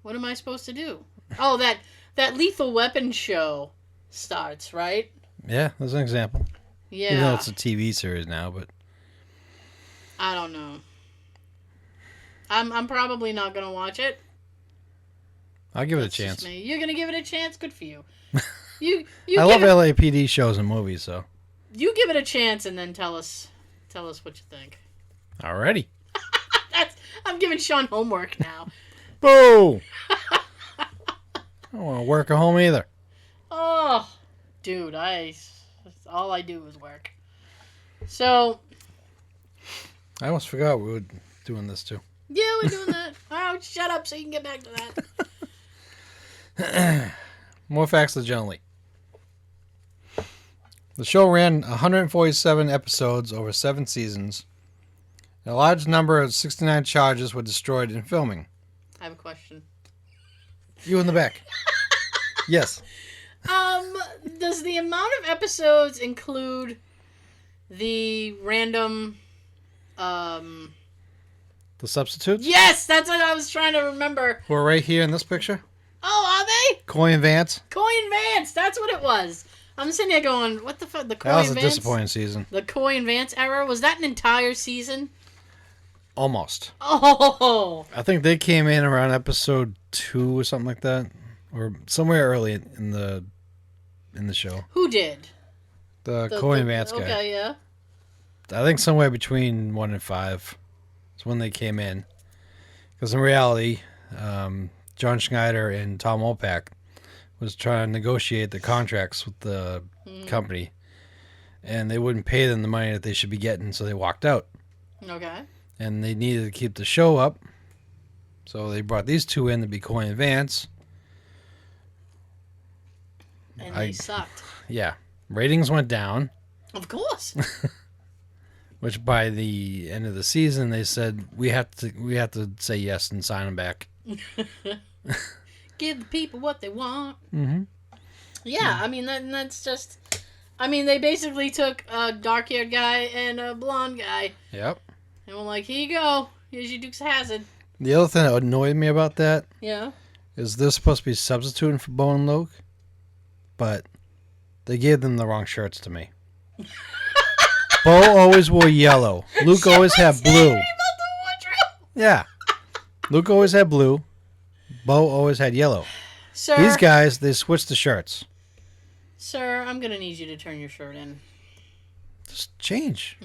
What am I supposed to do? Oh, that Lethal Weapon show starts, right? Yeah, there's an example. Yeah. Even though it's a TV series now, but... I don't know. I'm probably not going to watch it. I'll give it a chance. You're going to give it a chance? Good for you. I love LAPD shows and movies, so... You give it a chance and then tell us what you think. Alrighty. I'm giving Sean homework now. Boo! I don't want to work at home either. Oh, dude, all I do is work. So... I almost forgot we were doing this too. Yeah, we're doing that. Oh, shut up so you can get back to that. More facts of John Lee. The show ran 147 episodes over 7 seasons. A large number of 69 charges were destroyed in filming. I have a question. You in the back. Yes. Does the amount of episodes include the random... The substitutes? Yes, that's what I was trying to remember. Who are right here in this picture? Oh, are they? Coy and Vance. Coy and Vance, that's what it was. I'm sitting here going, what the fuck? The Coy and Vance? That was a disappointing season. The Coy and Vance era? Was that an entire season? Almost. Oh! I think they came in around episode 2 or something like that. Or somewhere early in the show. Who did? The Coy and Vance guy. Okay, yeah. I think somewhere between 1 and 5 is when they came in. Because in reality, John Schneider and Tom Opak was trying to negotiate the contracts with the company. and they wouldn't pay them the money that they should be getting, so they walked out. Okay. And they needed to keep the show up, so they brought these two in to be Coy and Vance. And they sucked. Yeah. Ratings went down. Of course. Which by the end of the season, they said, we have to say yes and sign them back. Give the people what they want. Mm-hmm. Yeah, I mean, that's just... I mean, they basically took a dark-haired guy and a blonde guy. Yep. And we're like, here you go. Here's your Dukes of Hazzard. The other thing that annoyed me about that is they're supposed to be substituting for Bo and Luke, but they gave them the wrong shirts to me. Bo always wore yellow. Luke always had blue. Yeah. Luke always had blue. Bo always had yellow. Sir, These guys, they switched the shirts. Sir, I'm going to need you to turn your shirt in. Just change.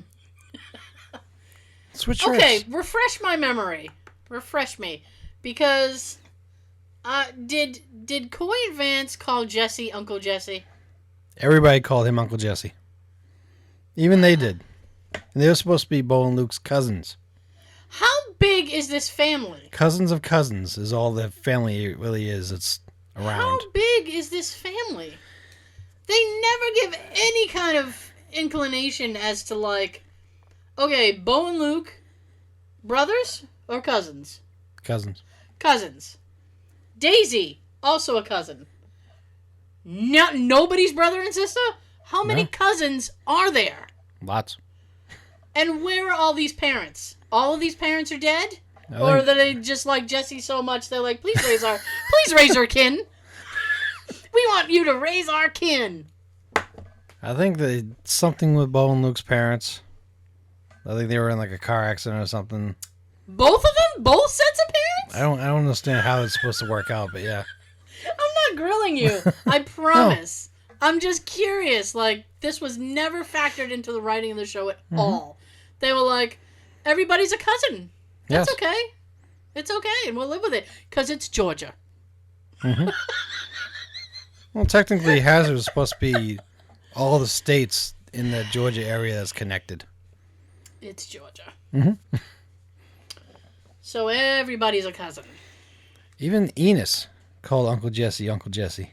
Switch shirts. Okay, refresh my memory. Refresh me. Because did Coy and Vance call Jesse Uncle Jesse? Everybody called him Uncle Jesse. Even they did. And they were supposed to be Bo and Luke's cousins. How big is this family? Cousins of cousins is all the family really is. It's around. How big is this family? They never give any kind of inclination as to, like, okay, Bo and Luke, brothers or cousins? Cousins. Cousins. Daisy, also a cousin. Nobody's brother and sister? How many cousins are there? Lots. And where are all these parents? All of these parents are dead? Or are they just like Jesse so much they're like, please raise our kin. We want you to raise our kin. I think something with Bo and Luke's parents. I think they were in like a car accident or something. Both of them? Both sets of parents? I don't understand how it's supposed to work out, but yeah. I'm not grilling you. I promise. No. I'm just curious. Like, this was never factored into the writing of the show at all. They were like, everybody's a cousin. That's okay. It's okay, and we'll live with it. Because it's Georgia. Mm-hmm. Well, technically, Hazzard is supposed to be all the states in the Georgia area that's connected. It's Georgia. Mm-hmm. So everybody's a cousin. Even Enos called Uncle Jesse Uncle Jesse.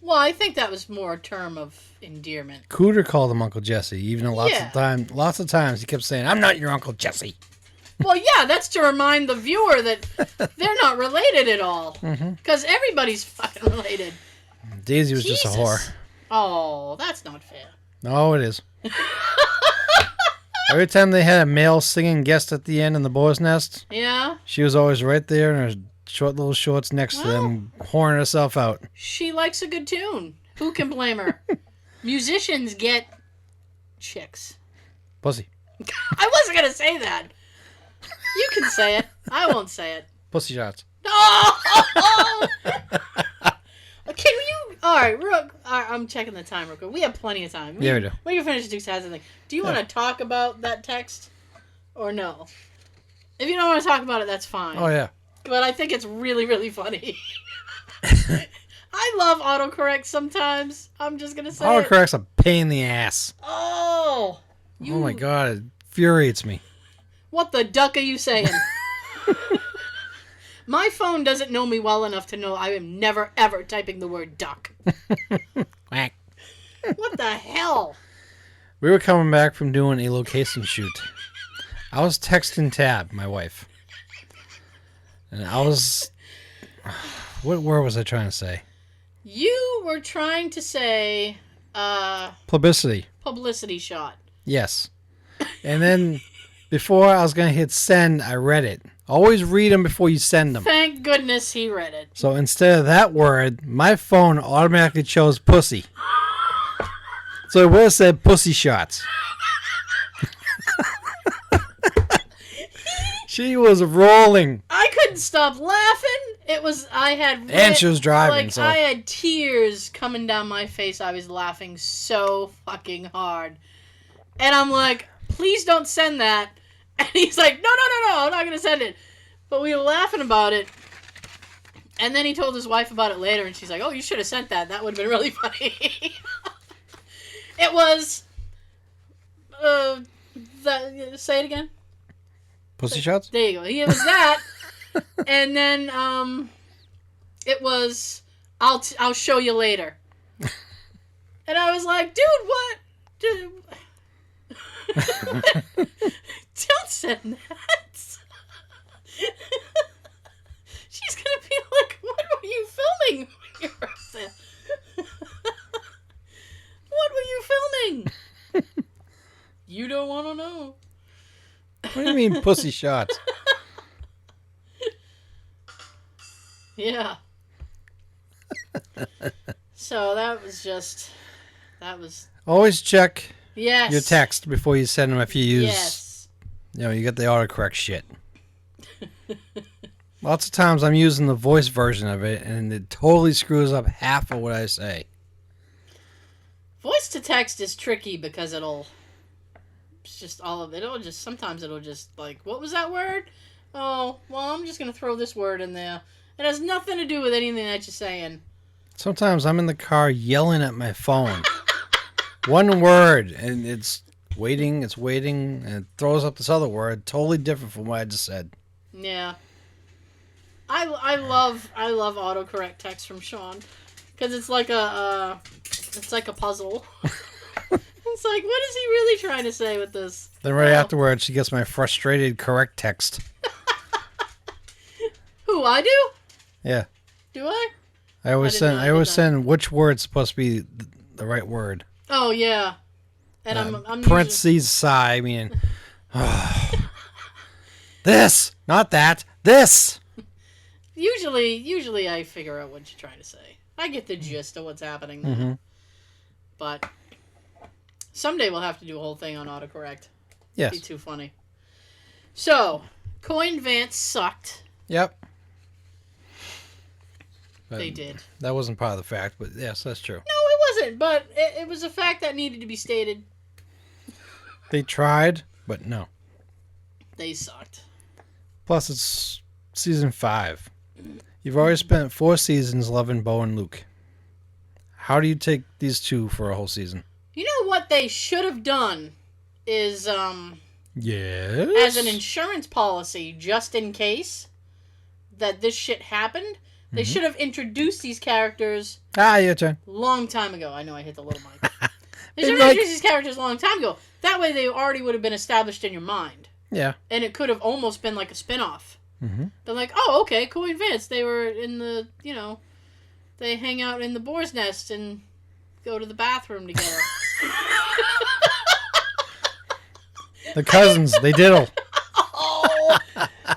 Well, I think that was more a term of endearment. Cooter called him Uncle Jesse, even though lots of times he kept saying, "I'm not your Uncle Jesse." Well, yeah, that's to remind the viewer that they're not related at all. Because everybody's fucking related. Daisy was just a whore. Oh, that's not fair. No, it is. Every time they had a male singing guest at the end in the boar's nest, she was always right there in her short little shorts next to them, whoring herself out. She likes a good tune. Who can blame her? Musicians get chicks. Pussy. I wasn't going to say that. You can say it. I won't say it. Pussy shots. Oh! Can you... All right, I'm checking the time real quick. We have plenty of time. We do. We can finish Dukes of Hazzard thing. Do you want to talk about that text or no? If you don't want to talk about it, that's fine. Oh, yeah. But I think it's really, really funny. I love autocorrect sometimes. I'm just going to say autocorrect's a pain in the ass. Oh. Oh, my God. It infuriates me. What the duck are you saying? My phone doesn't know me well enough to know I am never, ever typing the word duck. Quack. What the hell? We were coming back from doing a location shoot. I was texting Tab, my wife. And I was... What word was I trying to say? You were trying to say... Publicity. Publicity shot. Yes. And then... Before I was going to hit send, I read it. Always read them before you send them. Thank goodness he read it. So instead of that word, my phone automatically chose pussy. So it would have said pussy shots. She was rolling. I couldn't stop laughing. It was, and she was driving. Like, I had tears coming down my face. I was laughing so fucking hard. And I'm like, please don't send that. And he's like, no, I'm not going to send it. But we were laughing about it. And then he told his wife about it later, and she's like, oh, you should have sent that. That would have been really funny. It was. Say it again. Pussy shots? There you go. It was that, and then it was. I'll show you later. And I was like, dude, what? Dude. Don't send that. She's gonna be like, what were you filming when you were up there? What were you filming? You don't want to know. What do you mean, pussy shots? Yeah. So that was. Always check Yes. your text before you send them if you use. Yes. You know, you get the autocorrect shit. Lots of times I'm using the voice version of it, and it totally screws up half of what I say. Voice to text is tricky because it's just all of it. Sometimes it'll just like, what was that word? Oh, well, I'm just going to throw this word in there. It has nothing to do with anything that you're saying. Sometimes I'm in the car yelling at my phone. One word, and it's waiting, and it throws up this other word, totally different from what I just said. Yeah. I love autocorrect text from Sean because it's like a puzzle. It's like, what is he really trying to say with this? Then right afterwards, she gets my frustrated correct text. Who, I do? Yeah. Do I? I always send which word's supposed to be the right word. Oh yeah. And I'm parentheses sigh, meaning this, not that, this. Usually I figure out what you're trying to say. I get the gist of what's happening there. Mm-hmm. But someday we'll have to do a whole thing on autocorrect. Yes. It'd be too funny. So, Coin Vance sucked. Yep. But they did. That wasn't part of the fact, but yes, that's true. No, it wasn't, but it was a fact that needed to be stated. They tried, but no. They sucked. Plus, it's season 5. You've already spent 4 seasons loving Bo and Luke. How do you take these two for a whole season? You know what they should have done is, yes? as an insurance policy, just in case that this shit happened, they should have introduced these characters your turn. Long time ago. I know I hit the little mic. They should have introduced these characters a long time ago. That way they already would have been established in your mind. Yeah. And it could have almost been like a spin-off. Mm-hmm. But like, oh, okay, Coin Vance. They were in the, they hang out in the boar's nest and go to the bathroom together. The cousins, they diddle. Oh,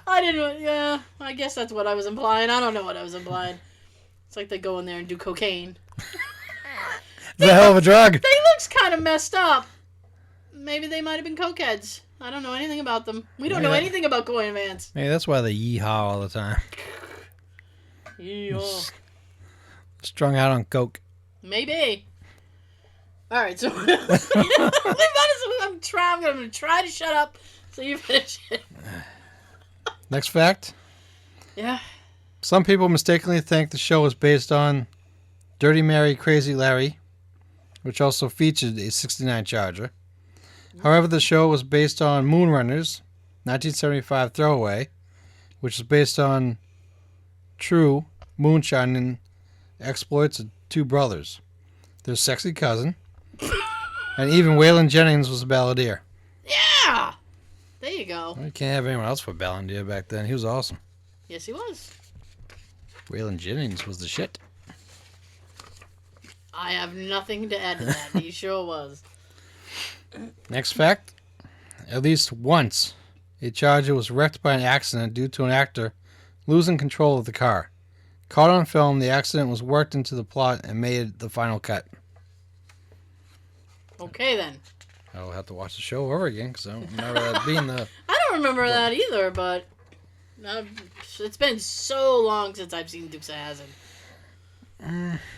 I didn't. Yeah, I guess that's what I was implying. I don't know what I was implying. It's like they go in there and do cocaine. It's a hell of a drug. They looks kind of messed up. Maybe they might have been cokeheads. I don't know anything about them. We don't know anything about Coin Vance. Maybe that's why they yeehaw all the time. Yeehaw. Strung out on coke. Maybe. All right, so I'm going to try to shut up so you finish it. Next fact. Yeah. Some people mistakenly think the show was based on Dirty Mary, Crazy Larry, which also featured a '69 Charger. However, the show was based on Moonrunners, 1975 throwaway, which is based on true moonshining exploits of 2 brothers, their sexy cousin, and even Waylon Jennings was a balladeer. Yeah! There you go. Well, you can't have anyone else for balladeer back then. He was awesome. Yes, he was. Waylon Jennings was the shit. I have nothing to add to that. He sure was. Next fact. At least once, a Charger was wrecked by an accident due to an actor losing control of the car. Caught on film, the accident was worked into the plot and made the final cut. Okay, then. I'll have to watch the show over again because I don't remember that being the... I don't remember that either, but it's been so long since I've seen Dukes of Hazzard.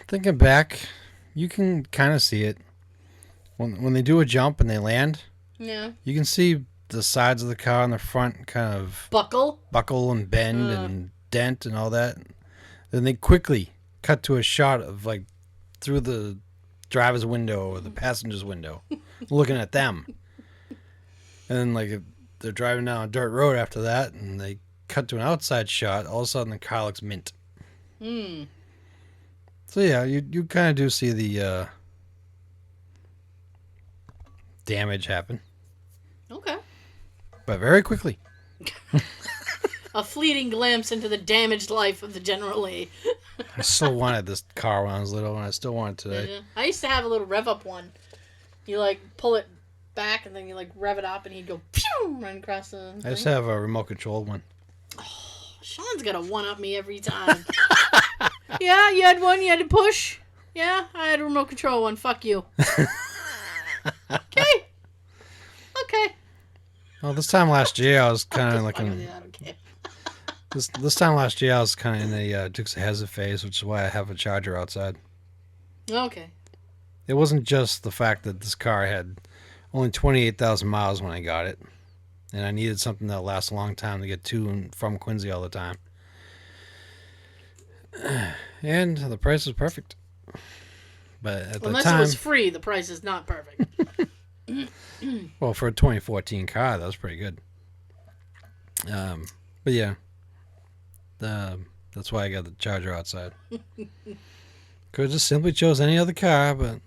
Thinking back, you can kind of see it. When they do a jump and they land, yeah, you can see the sides of the car on the front kind of buckle and bend and dent and all that. Then they quickly cut to a shot of like through the driver's window or the passenger's window, looking at them. And then, like, if they're driving down a dirt road after that, and they cut to an outside shot, all of a sudden the car looks mint. So, yeah, you kind of do see the damage happen. Okay. But very quickly. A fleeting glimpse into the damaged life of the General Lee. I still wanted this car when I was little, and I still want it today. I used to have a little rev-up one. You, like, pull it back, and then you, like, rev it up, and he'd go pew, run across the thing. I just have a remote-controlled one. Oh, Sean's got to one-up me every time. Yeah, you had one you had to push? Yeah, I had a remote control one. Fuck you. Okay. Well, this time last year, I was kind of like I don't care. This time last year, I was kind of in the Dukes of Hazzard phase, which is why I have a charger outside. Okay. It wasn't just the fact that this car had only 28,000 miles when I got it, and I needed something that lasts a long time to get to and from Quincy all the time. And the price was perfect. But at the Unless time, it was free, the price is not perfect. well, for a 2014 car, that was pretty good. But yeah, that's why I got the charger outside. Could have just simply chose any other car, but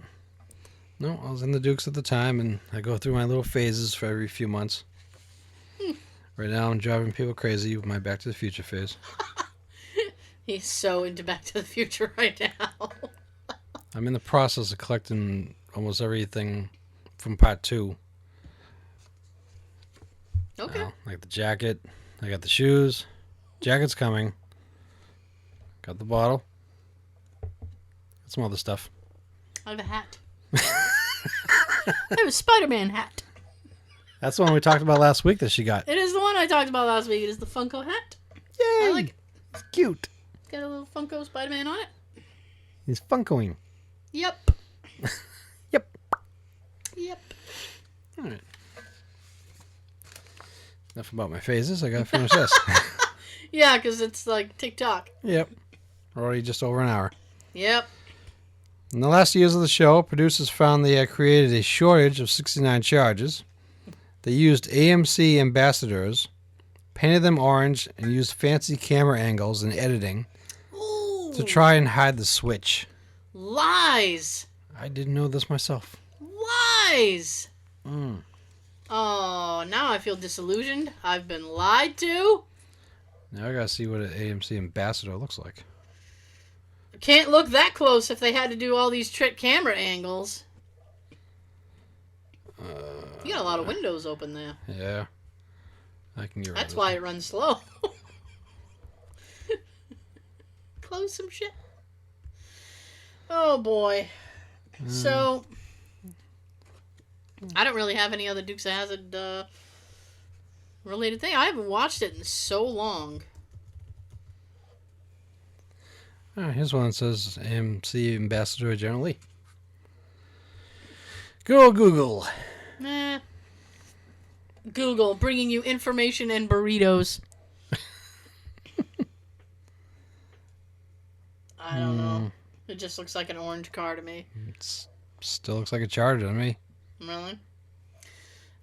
no, I was in the Dukes at the time, and I go through my little phases for every few months. Right now, I'm driving people crazy with my Back to the Future phase. He's so into Back to the Future right now. I'm in the process of collecting almost everything from part 2. Okay. Like the jacket. I got the shoes. Jacket's coming. Got the bottle. Got some other stuff. I have a hat. I have a Spider-Man hat. That's the one we talked about last week that she got. It is the one I talked about last week. It is the Funko hat. Yay! I like it. It's cute. It's got a little Funko Spider-Man on it. He's Funkoing. Yep. Yep. All right. Enough about my phases. I gotta finish this. Yeah, because it's like TikTok. Yep. We're already just over an hour. Yep. In the last years of the show, producers found they had created a shortage of 69 charges. They used AMC ambassadors, painted them orange, and used fancy camera angles and editing to try and hide the switch. Lies. I didn't know this myself. Lies. Oh, now I feel disillusioned. I've been lied to. Now I gotta see what an AMC ambassador looks like. Can't look that close if they had to do all these trick camera angles. You got a lot of windows open there. Yeah. I can get rid That's of why it runs slow. Close some shit. Oh boy. So I don't really have any other Dukes of Hazzard related thing. I haven't watched it in so long. Here's one that says AMC Ambassador General Lee. Good old Google. Nah. Google, bringing you information and burritos. I don't know. It just looks like an orange car to me. It still looks like a Charger to me. Really?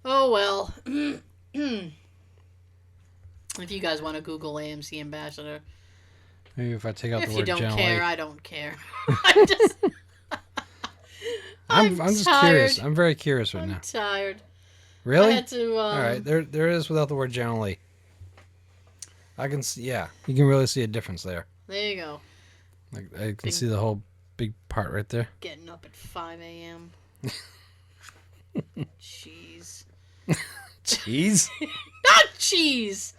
Oh, well. If you guys want to Google AMC Ambassador. Maybe if I take out If the you word don't General care, Lee. I don't care. I'm just... I'm just tired. curious. I'm very curious right I'm now. tired. Really? I had to, All right, there it is without the word General Lee. I can see, yeah, you can really see a difference there. There you go. Like I can see the whole big part right there. Getting up at 5 a.m. Cheese. Cheese? Not cheese!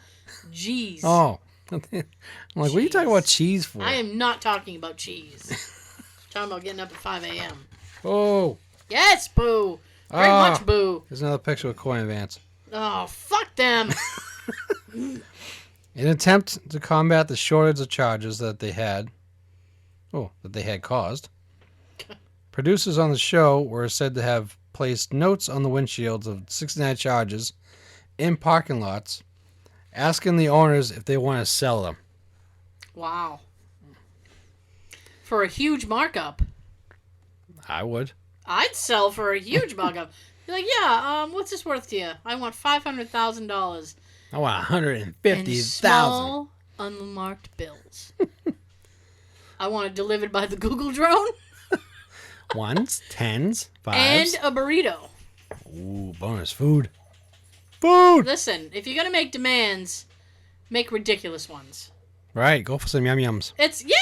Jeez. Oh. I'm like, what are you talking about cheese for? I am not talking about cheese. I'm talking about getting up at 5 a.m. Oh. Yes, boo. Very much boo. There's another picture of Coin Vance. Oh, fuck them. In an attempt to combat the shortage of charges that they had caused, producers on the show were said to have placed notes on the windshields of 69 charges in parking lots, asking the owners if they want to sell them. Wow. For a huge markup. I would. I'd sell for a huge mug of. Be like, yeah, what's this worth to you? I want $500,000. I want in 150,000. small, unmarked bills. I want it delivered by the Google drone. Ones, tens, fives. And a burrito. Ooh, bonus food. Food! Listen, if you're going to make demands, make ridiculous ones. Right, go for some yum-yums. Have you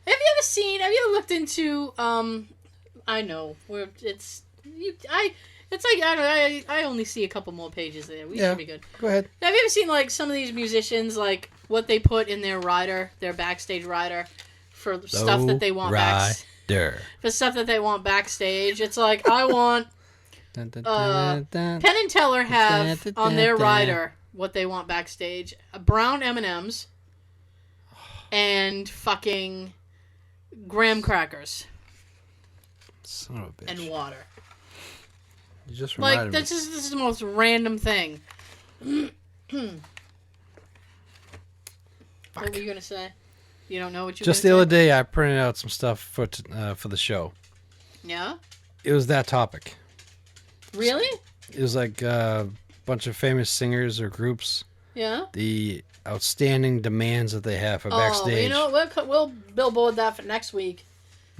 ever looked into, I know, where I only see a couple more pages there. We should be good. Go ahead. Have you ever seen, like, some of these musicians, like, what they put in their rider, their backstage rider, for stuff that they want for stuff that they want backstage? It's like, I want, Penn and Teller have on their rider what they want backstage. Brown M&Ms and fucking graham crackers. Son of a bitch. And water. You just reminded like, me. this is the most random thing. What were you going to say? You don't know what you were Just gonna the say? other day, I printed out some stuff for the show. Yeah? It was that topic. Really? It was like a bunch of famous singers or groups. Yeah? The outstanding demands that they have for backstage. You know, we'll billboard that for next week.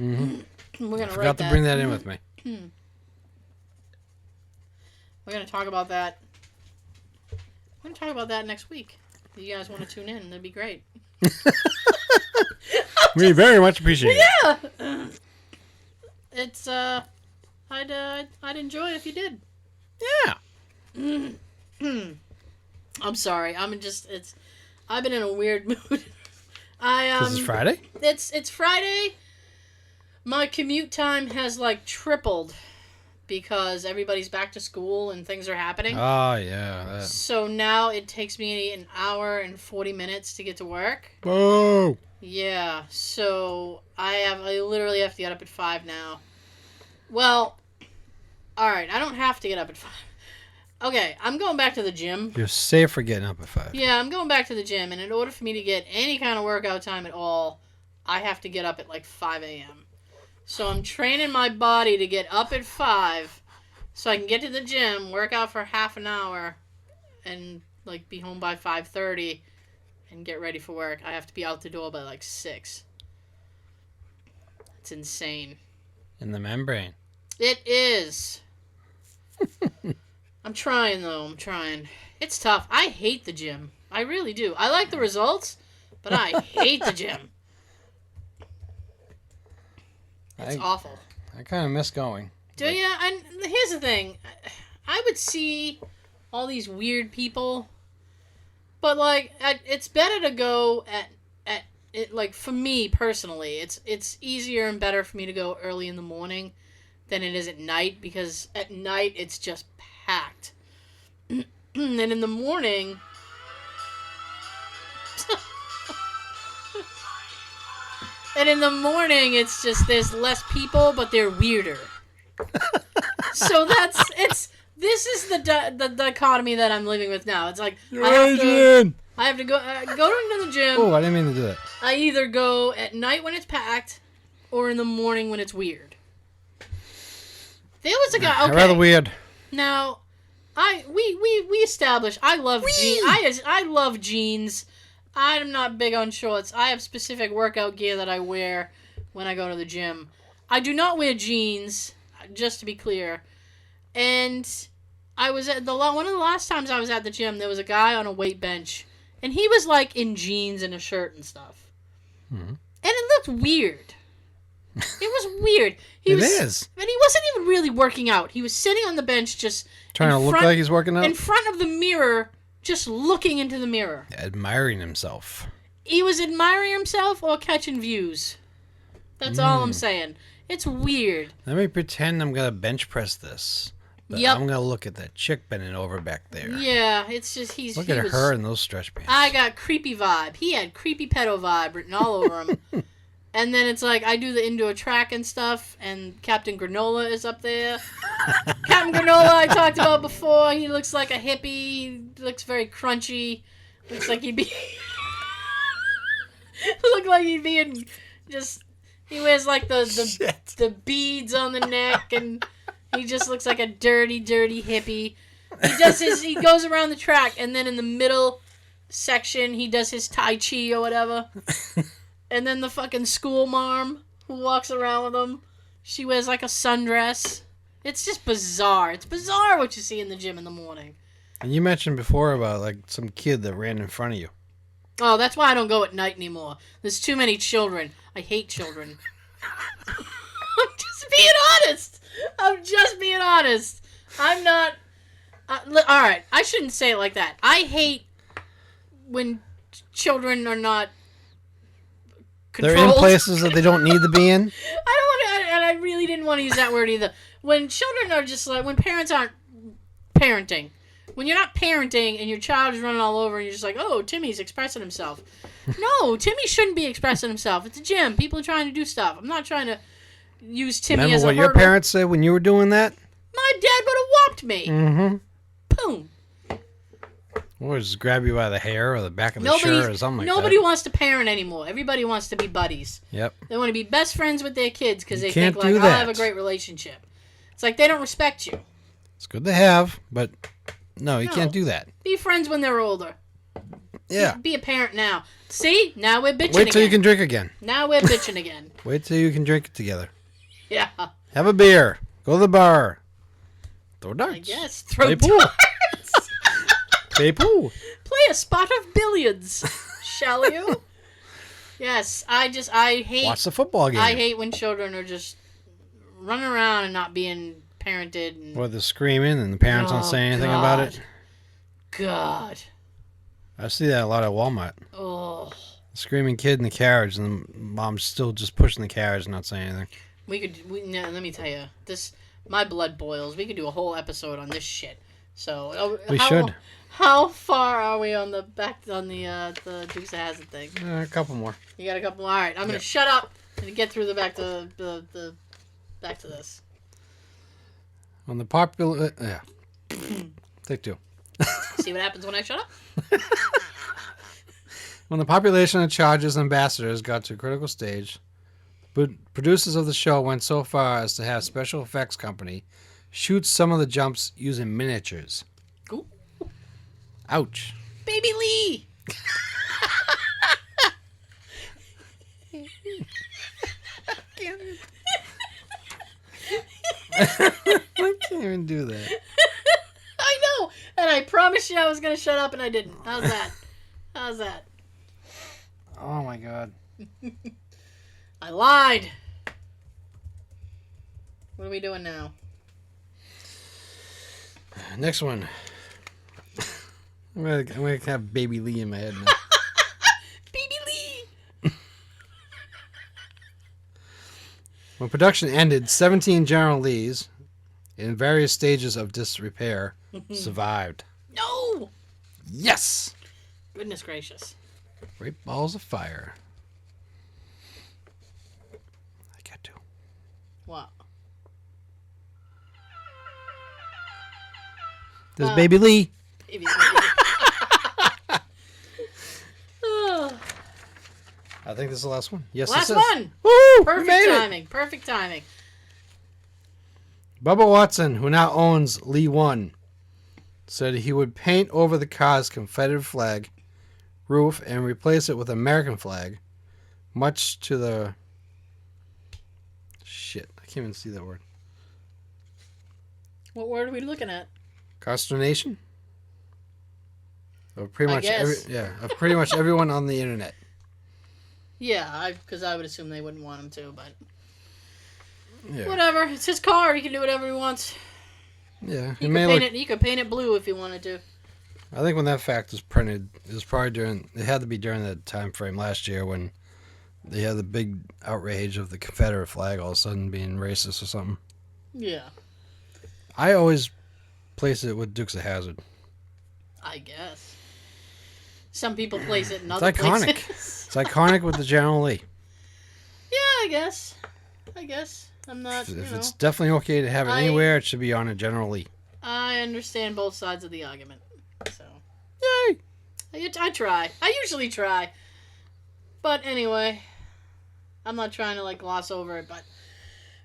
Mm-hmm. We're going I to forgot to bring that in with me. We're going to talk about that. We're going to talk about that next week. If you guys want to tune in, that'd be great. We very much appreciate it. Yeah! It's, I'd enjoy it if you did. Yeah. I'm sorry. I've been in a weird mood. This is Friday? It's Friday. My commute time has, like, tripled because everybody's back to school and things are happening. Oh, yeah. So now it takes me an hour and 40 minutes to get to work. Whoa! Yeah, so I literally have to get up at 5 now. Well, alright, I don't have to get up at 5. Okay, I'm going back to the gym. You're safe for getting up at 5. Yeah, I'm going back to the gym, and in order for me to get any kind of workout time at all, I have to get up at like 5 a.m. So I'm training my body to get up at 5 so I can get to the gym, work out for half an hour, and like be home by 5:30 and get ready for work. I have to be out the door by like 6. It's insane. In the membrane. It is. I'm trying, though. I'm trying. It's tough. I hate the gym. I really do. I like the results, but I hate the gym. It's awful. I kind of miss going. Do you? And here's the thing. I would see all these weird people, but, like, it's better to go at it, like, for me, personally, it's easier and better for me to go early in the morning than it is at night, because at night it's just packed. And in the morning... and in the morning, it's just, there's less people, but they're weirder. So this is the dichotomy that I'm living with now. It's like, I have to go to the gym. Oh, I didn't mean to do that. I either go at night when it's packed, or in the morning when it's weird. There was a guy. Okay. Rather weird. Now, we established I love jeans. I love jeans. I'm not big on shorts. I have specific workout gear that I wear when I go to the gym. I do not wear jeans, just to be clear. And I was at one of the last times I was at the gym, there was a guy on a weight bench, and he was like in jeans and a shirt and stuff. Mm-hmm. And it looked weird. It was weird. It is. And he wasn't even really working out. He was sitting on the bench just trying to look like he's working out? In front of the mirror, just looking into the mirror. Admiring himself. He was admiring himself or catching views. That's all I'm saying. It's weird. Let me pretend I'm going to bench press this. But I'm going to look at that chick bending over back there. Yeah, it's just Look at her in those stretch pants. I got creepy vibe. He had creepy pedo vibe written all over him. And then it's like, I do the indoor track and stuff, and Captain Granola is up there. Captain Granola I talked about before. He looks like a hippie. He looks very crunchy. Looks like he'd be... look like he'd be in just He wears like the Shit. the beads on the neck, and he just looks like a dirty, dirty hippie. He goes around the track, and then in the middle section, he does his Tai Chi or whatever. And then the fucking school marm who walks around with him, she wears like a sundress. It's just bizarre. It's bizarre what you see in the gym in the morning. And you mentioned before about like some kid that ran in front of you. Oh, that's why I don't go at night anymore. There's too many children. I hate children. I'm just being honest. I'm not... Alright, I shouldn't say it like that. I hate when children are not controlled. They're in places that they don't need to be in. I don't want to... And I really didn't want to use that word either. When children are just like... When parents aren't parenting... When you're not parenting and your child is running all over and you're just like, oh, Timmy's expressing himself. No, Timmy shouldn't be expressing himself. It's a gym. People are trying to do stuff. I'm not trying to use Timmy Remember as a what hurdle. your parents said when you were doing that? My dad would have whopped me. Mm-hmm. Boom. Or just grab you by the hair or the back of the shirt or something like that. Nobody wants to parent anymore. Everybody wants to be buddies. Yep. They want to be best friends with their kids because they can't think, like, do I'll that. have a great relationship. It's like they don't respect you. It's good to have, but no, you can't do that. Be friends when they're older. Yeah. Be a parent now. See? Now we're bitching Wait till you again. can drink again. Now we're bitching again. Wait till you can drink it together. Yeah. Have a beer. Go to the bar. Throw darts. I guess. Throw Play pool. darts. Play pool. Play a spot of billiards, shall you? Yes, I hate... Watch the football game. I hate when children are just running around and not being parented. And... Or they're screaming and the parents don't say anything about it. God. I see that a lot at Walmart. Oh. Screaming kid in the carriage and the mom's still just pushing the carriage and not saying anything. No, let me tell you, my blood boils. We could do a whole episode on this shit. So We should. How far are we on the Dukes of Hazzard thing? A couple more. You got a couple more. All right, I'm gonna shut up and get through back to this. On the popular, take two. See what happens when I shut up? When the population of Chargers ambassadors got to a critical stage, the producers of the show went so far as to have special effects company shoot some of the jumps using miniatures. Ooh. Ouch. Baby Lee! I can't even do that. I know! And I promised you I was going to shut up and I didn't. How's that? Oh my god. I lied. What are we doing now? Next one. I'm gonna have Baby Lee in my head now. Baby Lee! When production ended, 17 General Lees, in various stages of disrepair, survived. No! Yes! Goodness gracious. Great balls of fire. I got to. What? There's Baby Lee. Baby Lee. Oh. I think this is the last one. Yes, Last this is. one! Woo! Perfect timing. Perfect timing. Bubba Watson, who now owns Lee One, said he would paint over the car's Confederate flag roof and replace it with American flag, much to the... Shit, I can't even see that word. What word are we looking at? Consternation? Of pretty I much guess. of pretty much everyone on the internet. Yeah, because I would assume they wouldn't want him to, but... Yeah. Whatever. It's his car. He can do whatever he wants. Yeah. He could paint it blue if he wanted to. I think when that fact was printed, it was probably it had to be during the time frame last year when they had the big outrage of the Confederate flag all of a sudden being racist or something. Yeah. I always place it with Dukes of Hazzard. I guess. Some people place it in It's other iconic. places. It's iconic with the General Lee. Yeah, I guess. I'm not, If it's definitely okay to have it anywhere, it should be on a General Lee. I understand both sides of the argument. So. Yay! I try. I usually try. But anyway, I'm not trying to like gloss over it, but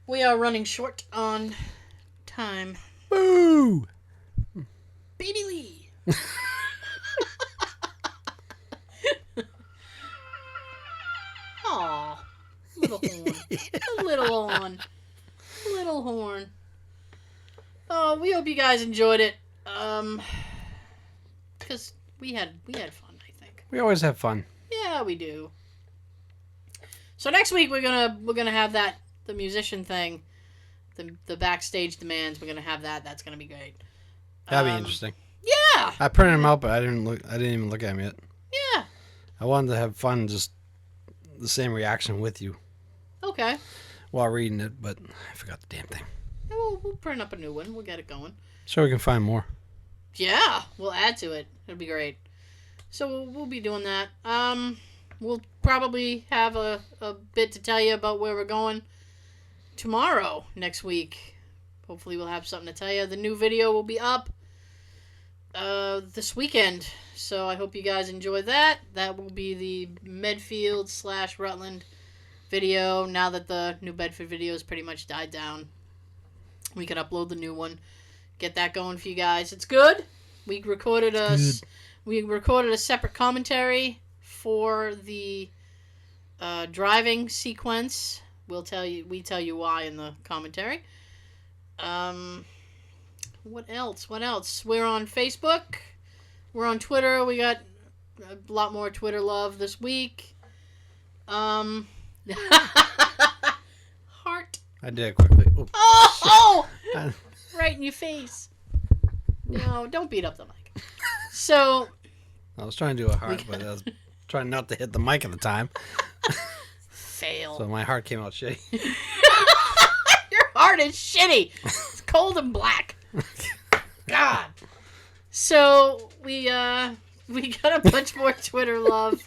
we are running short on time. Boo! Baby Lee. Aw, little horn. A little horn. Little horn. Oh, we hope you guys enjoyed it. Because we had fun, I think. We always have fun. Yeah, we do. So next week we're gonna have the musician thing, the backstage demands. We're gonna have that. That's gonna be great. That'd be interesting. Yeah. I printed them out, but I didn't even look at them yet. Yeah. I wanted to have fun, just the same reaction with you Okay. while reading it, but I forgot the damn thing. We'll print up a new one. We'll get it going. So we can find more. Yeah, we'll add to it. It'll be great. So we'll be doing that. We'll probably have a bit to tell you about where we're going tomorrow, next week. Hopefully we'll have something to tell you. The new video will be up this weekend. So I hope you guys enjoy that. That will be the Medfield / Rutland video. Now that the New Bedford video has pretty much died down, we can upload the new one. Get that going for you guys. It's good. We recorded a separate commentary for the driving sequence. We tell you why in the commentary. What else? We're on Facebook. We're on Twitter. We got a lot more Twitter love this week. Heart. I did it quickly. Oops. Oh! Right in your face. No, don't beat up the mic. So, I was trying to do a heart, but I was trying not to hit the mic at the time. fail. So my heart came out shitty. Your heart is shitty. It's cold and black. God. So we got a bunch more Twitter love.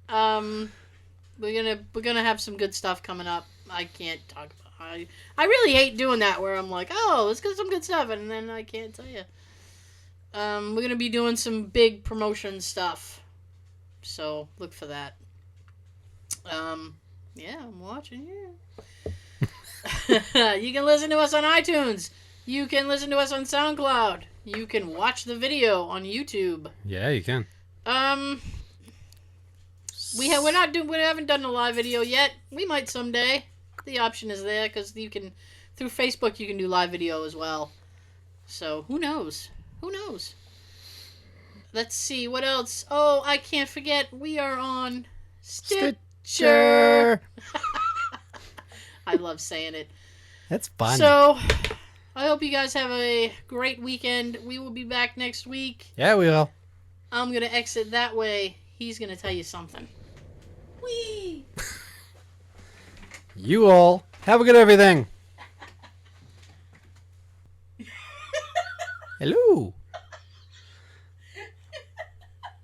We're gonna have some good stuff coming up. I can't talk about. I really hate doing that where I'm like, oh, let's get some good stuff, and then I can't tell you. We're gonna be doing some big promotion stuff, so look for that. Yeah, I'm watching you. You can listen to us on iTunes. You can listen to us on SoundCloud. You can watch the video on YouTube. Yeah, you can. We haven't done a live video yet. We might someday. The option is there because you can, through Facebook, you can do live video as well. So who knows? Who knows? Let's see what else. Oh, I can't forget. We are on Stitcher. I love saying it. That's fun. So, I hope you guys have a great weekend. We will be back next week. Yeah, we will. I'm going to exit that way. He's going to tell you something. Whee! You all have a good everything. Hello.